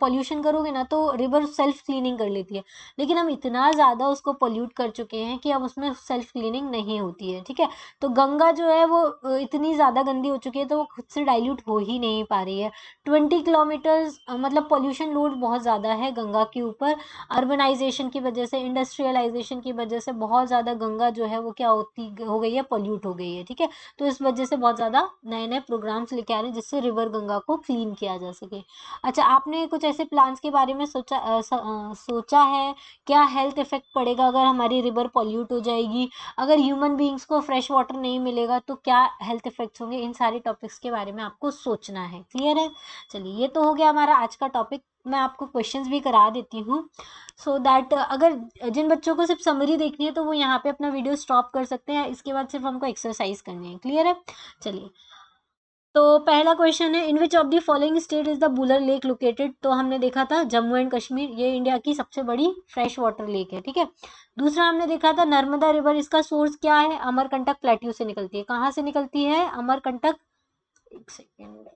पॉल्यूशन करोगे ना तो रिवर सेल्फ क्लीनिंग कर लेती है। लेकिन हम इतना ज़्यादा उसको पोल्यूट कर चुके हैं कि अब उसमें सेल्फ क्लीनिंग नहीं होती है, ठीक है। तो गंगा जो है वो इतनी ज़्यादा गंदी हो चुकी है तो वो खुद से डाइल्यूट हो ही नहीं पा रही है। 20 किलोमीटर्स मतलब पॉल्यूशन लोड बहुत ज़्यादा है गंगा के ऊपर। अर्बनाइजेशन की वजह से, इंडस्ट्रियलाइजेशन की वजह से बहुत ज़्यादा गंगा जो है वो क्या होती हो गई है, पॉल्यूट हो गई है, ठीक है। तो इस वजह से बहुत ज़्यादा नए नए प्रोग्राम्स लेके आ रहे हैं जिससे रिवर गंगा को क्लीन किया जा सके। अच्छा, आपने कुछ ऐसे प्लान्स के बारे में सोचा है क्या? हेल्थ इफेक्ट पड़ेगा अगर हमारी रिवर पॉल्यूट हो जाएगी, अगर ह्यूमन बीइंग्स को फ्रेश वाटर नहीं मिलेगा तो क्या हेल्थ इफेक्ट्स होंगे, इन सारे टॉपिक्स के बारे में आपको सोचना है। क्लियर है? चलिए, ये तो हो गया हमारा आज का टॉपिक। मैं आपको क्वेश्चंस भी करा देती हूँ सो दैट अगर जिन बच्चों को सिर्फ समरी देखनी है तो वो यहाँ पे अपना वीडियो स्टॉप कर सकते हैं, इसके बाद सिर्फ हमको एक्सरसाइज करनी है। क्लियर है? चलिए, तो पहला क्वेश्चन है, in which of the following state is the Wular lake located? तो हमने देखा था जम्मू एंड कश्मीर, ये इंडिया की सबसे बड़ी फ्रेश वाटर लेक है, ठीक है। दूसरा हमने देखा था नर्मदा रिवर, इसका सोर्स क्या है? अमरकंटक प्लेट्यू से निकलती है। कहाँ से निकलती है? अमरकंटक, एक सेकेंड,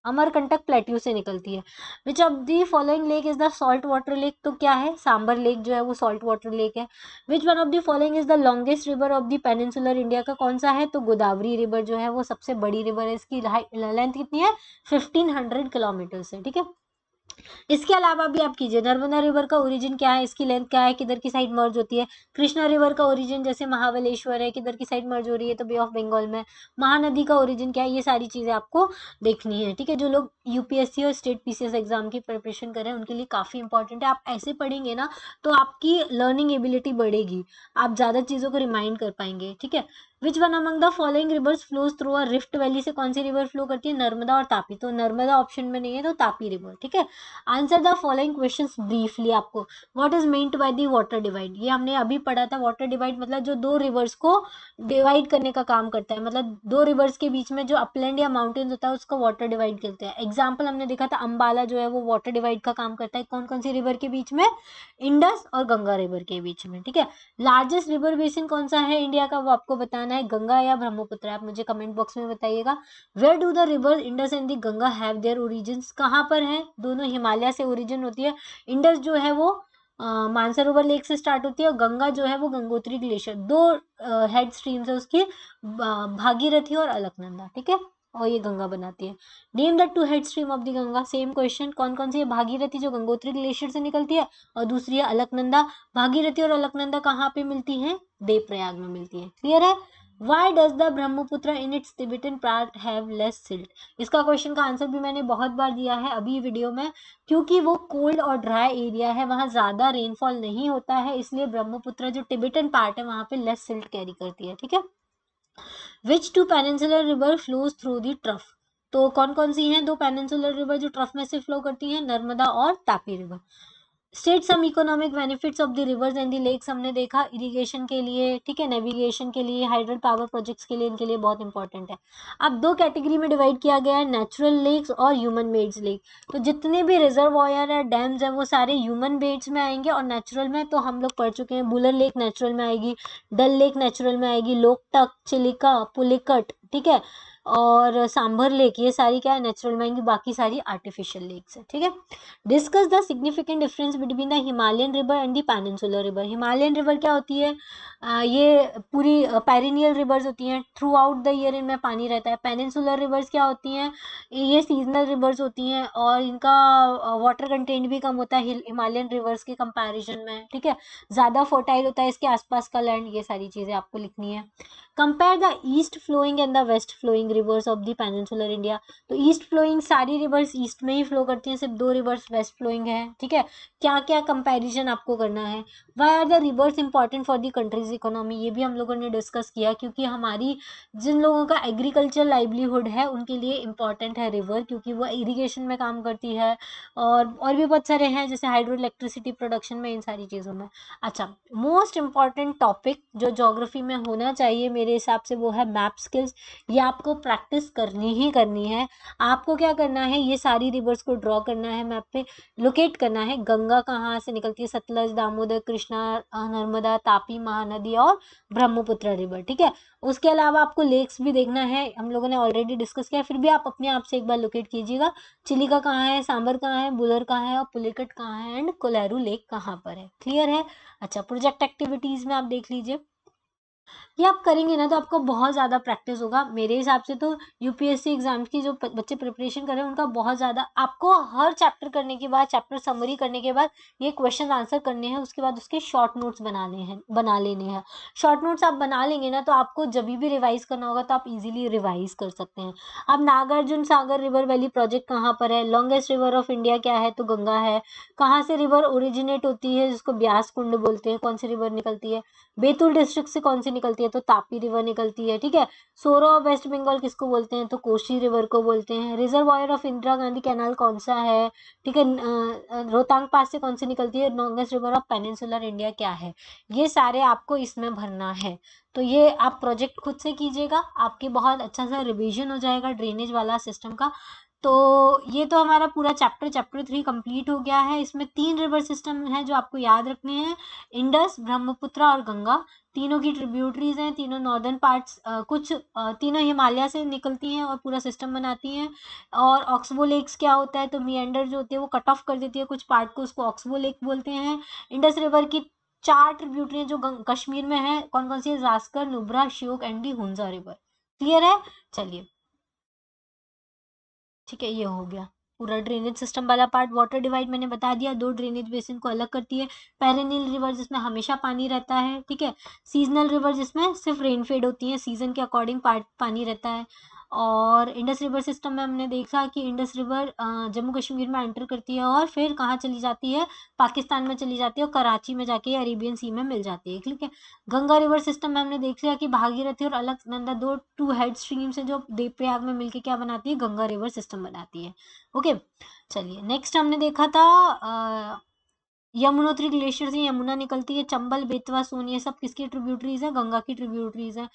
अमरकंटक प्लेट्यू से निकलती है। Which of the following lake is the salt water lake? तो क्या है, सांबर लेक जो है वो सॉल्ट वाटर लेक है। Which one of the following is the longest river of the peninsular India? का कौन सा है? तो गोदावरी रिवर जो है वो सबसे बड़ी रिवर है, इसकी लेंथ कितनी है? 1500 किलोमीटर है, ठीक है। इसके अलावा भी आप कीजिए, नर्मदा रिवर का ओरिजिन क्या है, इसकी लेंथ क्या है, किधर की साइड मर्ज होती है। कृष्णा रिवर का ओरिजिन जैसे महाबलेश्वर है, किधर की साइड मर्ज हो रही है, तो बे ऑफ बंगाल में। महानदी का ओरिजिन क्या है, ये सारी चीजें आपको देखनी है, ठीक है। जो लोग यूपीएससी और स्टेट पीसीएस एग्जाम की प्रिपरेशन कर रहे हैं उनके लिए काफी इंपॉर्टेंट है। आप ऐसे पढ़ेंगे ना तो आपकी लर्निंग एबिलिटी बढ़ेगी, आप ज्यादा चीजों को रिमाइंड कर पाएंगे, ठीक है। Which one among the following rivers flows through a rift valley से कौन सी रिवर फ्लो करती है? नर्मदा और तापी। तो नर्मदा ऑप्शन में नहीं है तो तापी रिवर, ठीक है। Answer the following questions briefly आपको। What is meant by the water divide? ये हमने अभी पढ़ा था। वाटर डिवाइड मतलब जो दो रिवर्स को डिवाइड करने का काम करता है, मतलब दो रिवर्स के बीच में जो अपलैंड या माउंटेन्स होता है उसको वाटर डिवाइड करते हैं। एग्जाम्पल हमने देखा था अंबाला जो है वो वाटर डिवाइड का काम करता है। कौन कौन सी रिवर के बीच में? इंडस और गंगा रिवर के बीच में, ठीक है। लार्जेस्ट रिवर बेसिन कौन सा है इंडिया का, वो आपको बताना है। गंगा या ब्रह्मपुत्र? आप मुझे कमेंट बॉक्स में बताइएगा। Where do the river Indus and the Ganga have their origins? कहाँ पर है? दोनों हिमालय से ओरिजिन होती है। इंडस जो है वो मानसरोवर लेक से स्टार्ट होती है और गंगा जो है वो गंगोत्री ग्लेशियर। दो हेड स्ट्रीम्स है उसकी, भागीरथी और अलकनंदा, ठीक है। और ये गंगा बनाती है। Name the two head stream of the Ganga. Same question. कौन कौन सी है? भागीरथी जो गंगोत्री ग्लेशियर से निकलती है और दूसरी है अलकनंदा। भागीरथी और अलकनंदा कहाँ पे मिलती है? देवप्रयाग में मिलती है। क्लियर है? Why does the Brahmaputra in its Tibetan part have less silt? इसका क्वेश्चन का आंसर भी मैंने बहुत बार दिया है अभी वीडियो में। क्योंकि वो कोल्ड और ड्राई एरिया है, वहां ज्यादा रेनफॉल नहीं होता है, इसलिए ब्रह्मपुत्र जो टिबेटन पार्ट है वहां पे लेस सिल्ट कैरी करती है, ठीक है। Which two peninsular river flows through the trough? तो कौन कौन सी हैं दो पेनिनसुलर रिवर जो ट्रफ में से फ्लो करती हैं? नर्मदा और Tapi river. State some economic benefits of the rivers and the lakes हमने देखा, इरिगेशन के लिए, ठीक है, नेविगेशन के लिए, हाइड्रल पावर प्रोजेक्ट्स के लिए, इनके लिए बहुत इंपॉर्टेंट है। अब दो कैटेगरी में डिवाइड किया गया है, नेचुरल लेक्स और ह्यूमन मेड्स लेक। तो जितने भी रिजर्वॉयर है, डैम्स है, वो सारे ह्यूमन मेड्स में आएंगे और नेचुरल में तो हम लोग पढ़ चुके हैं। बुलर लेक नेचुरल में आएगी, डल लेक नेचुरल में आएगी, लोकटक, चिलिका, पुलिकट, ठीक है, और सांभर लेक, ये सारी क्या है? नेचुरल में आएंगी। बाकी सारी आर्टिफिशियल लेक्स है, ठीक है। Discuss the significant difference between the Himalayan river and the peninsular river. Himalayan river क्या होती है? ये पूरी पेरिनियल रिवर्स होती हैं, थ्रू आउट द ईयर इनमें पानी रहता है। पेनिनसुलर रिवर्स क्या होती हैं? ये सीजनल रिवर्स होती हैं और इनका वाटर कंटेंट भी कम होता है हिमालयन रिवर्स के कंपैरिजन में, ठीक है। ज़्यादा फर्टाइल होता है इसके आसपास का लैंड। ये सारी चीज़ें आपको लिखनी है। Compare the east flowing and the west flowing rivers of the peninsular India. तो ईस्ट फ्लोइंग सारी रिवर्स ईस्ट में ही फ्लो करती हैं, सिर्फ दो रिवर्स वेस्ट फ्लोइंग है, ठीक है। क्या क्या कंपैरिजन आपको करना है? Why are the rivers important for the country's economy? ये भी हम लोगों ने डिस्कस किया, क्योंकि हमारी जिन लोगों का एग्रीकल्चर लाइवलीहुड है उनके लिए इंपॉर्टेंट है रिवर, क्योंकि वो इरिगेशन में काम करती है और भी बहुत सारे हैं, जैसे हाइड्रो इलेक्ट्रिसिटी प्रोडक्शन में, इन सारी चीज़ों में। अच्छा, मोस्ट इंपॉर्टेंट टॉपिक जो ज्योग्राफी में होना चाहिए मेरे हिसाब से वो है मैप स्किल्स। ये आपको प्रैक्टिस करनी ही करनी है। आपको क्या करना है? ये सारी रिवर्स को ड्रॉ करना है मैप पे, लोकेट करना है। गंगा कहाँ से निकलती है? सतलज, दामोदर, कृष्णा, नर्मदा, तापी, महानदी और ब्रह्मपुत्र रिवर, ठीक है। उसके अलावा आपको लेक्स भी देखना है, हम लोगों ने ऑलरेडी डिस्कस किया, फिर भी आप अपने आप से एक बार लोकेट कीजिएगा। चिलिका कहाँ है, सांबर कहाँ है, बुलर कहाँ है और पुलिकट कहाँ है एंड कोलेरू लेक कहाँ पर है। क्लियर है? अच्छा, प्रोजेक्ट एक्टिविटीज में आप देख लीजिए, ये आप करेंगे ना तो आपको बहुत ज़्यादा प्रैक्टिस होगा। मेरे हिसाब से तो यूपीएससी एग्जाम की जो बच्चे प्रिपरेशन कर रहे हैं उनका बहुत ज़्यादा, आपको हर चैप्टर करने के बाद, चैप्टर समरी करने के बाद ये क्वेश्चन आंसर करने हैं, उसके बाद उसके शॉर्ट नोट्स बना लेने हैं। शॉर्ट नोट्स आप बना लेंगे ना तो आपको जब भी रिवाइज करना होगा तो आप इजीली रिवाइज कर सकते हैं। अब Nagarjuna Sagar river valley project कहाँ पर है? लॉन्गेस्ट रिवर ऑफ इंडिया क्या है? तो गंगा है। कहाँ से रिवर ओरिजिनेट होती है, जिसको ब्यास कुंड बोलते हैं? कौन सी रिवर निकलती है? बैतूल डिस्ट्रिक्ट से कौन सी निकलती है? तो तापी रिवर निकलती है, ठीक है। सोरो ऑफ वेस्ट बंगाल किसको बोलते हैं? तो कोशी रिवर को बोलते हैं। Reservoir of Indira Gandhi canal कौन सा है? ठीक है। रोहतांग पास से कौन सी निकलती है? Longest river of peninsular India क्या है? ये सारे आपको इसमें भरना है। तो ये आप प्रोजेक्ट खुद से कीजिएगा, आपके बहुत अच्छा सा रिवीजन हो जाएगा ड्रेनेज वाला सिस्टम का। तो ये तो हमारा पूरा चैप्टर 3 कंप्लीट हो गया है। इसमें 3 रिवर सिस्टम है जो आपको याद रखने हैं, इंडस, ब्रह्मपुत्र और गंगा। तीनों की ट्रिब्यूटरीज हैं, तीनों नॉर्दर्न पार्ट्स, तीनों हिमालय से निकलती हैं और पूरा सिस्टम बनाती हैं। और ऑक्सबो लेक्स क्या होता है? तो मिएंडर जो होती है वो कट ऑफ कर देती है कुछ पार्ट को, उसको ऑक्सबो लेक बोलते हैं। इंडस रिवर की 4 ट्रिब्यूटरी जो कश्मीर में है, कौन कौन सी है? Zanskar, Nubra, Shyok and the Hunza river. Clear है? चलिए, ठीक है, ये हो गया पूरा ड्रेनेज सिस्टम वाला पार्ट। वाटर डिवाइड मैंने बता दिया, दो ड्रेनेज बेसिन को अलग करती है। पेरेनियल रिवर जिसमें हमेशा पानी रहता है, ठीक है। सीजनल रिवर जिसमें सिर्फ रेनफेड होती है, सीजन के अकॉर्डिंग पानी रहता है। और इंडस रिवर सिस्टम में हमने देखा कि इंडस रिवर जम्मू कश्मीर में एंटर करती है और फिर कहाँ चली जाती है, पाकिस्तान में चली जाती है और कराची में जाके अरेबियन सी में मिल जाती है, ठीक है। गंगा रिवर सिस्टम में हमने देख लिया कि भागीरथी और अलकनंदा दो टू हेड स्ट्रीम से जो देवप्रयाग में मिलके क्या बनाती है, गंगा रिवर सिस्टम बनाती है। ओके, चलिए नेक्स्ट हमने देखा था यमुनोत्री ग्लेशियर से यमुना निकलती है, चंबल बेतवा सोन ये सब किसकी ट्रिब्यूटरीज है, गंगा की ट्रिब्यूटरीज है।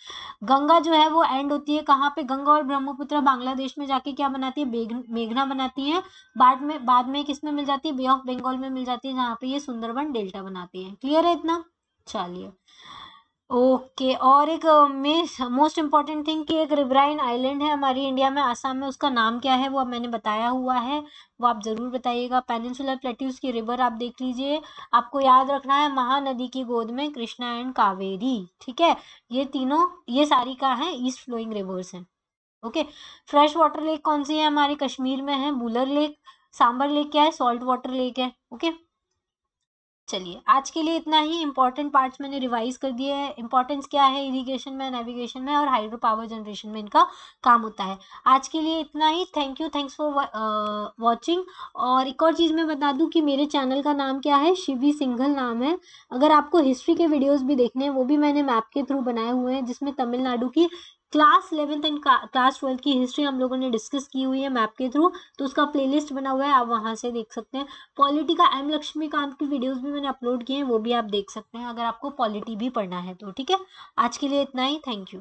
गंगा जो है वो एंड होती है कहाँ पे, गंगा और ब्रह्मपुत्र बांग्लादेश में जाके क्या बनाती है, मेघना बनाती है। बाद में किस में मिल जाती है, बे ऑफ बंगाल में मिल जाती है, जहाँ पे ये सुंदरबन डेल्टा बनाती है। क्लियर है इतना, चलिए। ओके, और एक मोस्ट इम्पॉर्टेंट थिंग कि एक रिवराइन आइलैंड है हमारी इंडिया में, आसाम में, उसका नाम क्या है वो अब मैंने बताया हुआ है, वो आप जरूर बताइएगा। पेनिनसुलर प्लेट्यूज की रिवर आप देख लीजिए, आपको याद रखना है महानदी की गोद में कृष्णा एंड कावेरी, ठीक है। ये तीनों, ये सारी का है ईस्ट फ्लोइंग रिवर्स हैं। ओके, फ्रेश वाटर लेक कौन सी है, हमारे कश्मीर में है बुलर लेक। सांबर लेक क्या है, सॉल्ट वाटर लेक है। ओके, चलिए आज के लिए इतना ही। इंपॉर्टेंट पार्ट्स मैंने रिवाइज कर दिए हैं, इंपॉर्टेंस क्या है इरिगेशन में, नेविगेशन में और हाइड्रो पावर जनरेशन में इनका काम होता है। आज के लिए इतना ही, thank you, thanks for watching. और एक और चीज़ मैं बता दूं कि मेरे चैनल का नाम क्या है, शिवी सिंघल नाम है। अगर आपको हिस्ट्री के वीडियोस भी देखने हैं वो भी मैंने मैप के थ्रू बनाए हुए हैं, जिसमें तमिलनाडु की class 11th and class 12th की हिस्ट्री हम लोगों ने डिस्कस की हुई है मैप के थ्रू, तो उसका प्लेलिस्ट बना हुआ है, आप वहां से देख सकते हैं। पॉलिटी का एम लक्ष्मीकांत की वीडियोस भी मैंने अपलोड किए हैं, वो भी आप देख सकते हैं अगर आपको पॉलिटी भी पढ़ना है तो, ठीक है। आज के लिए इतना ही, थैंक यू।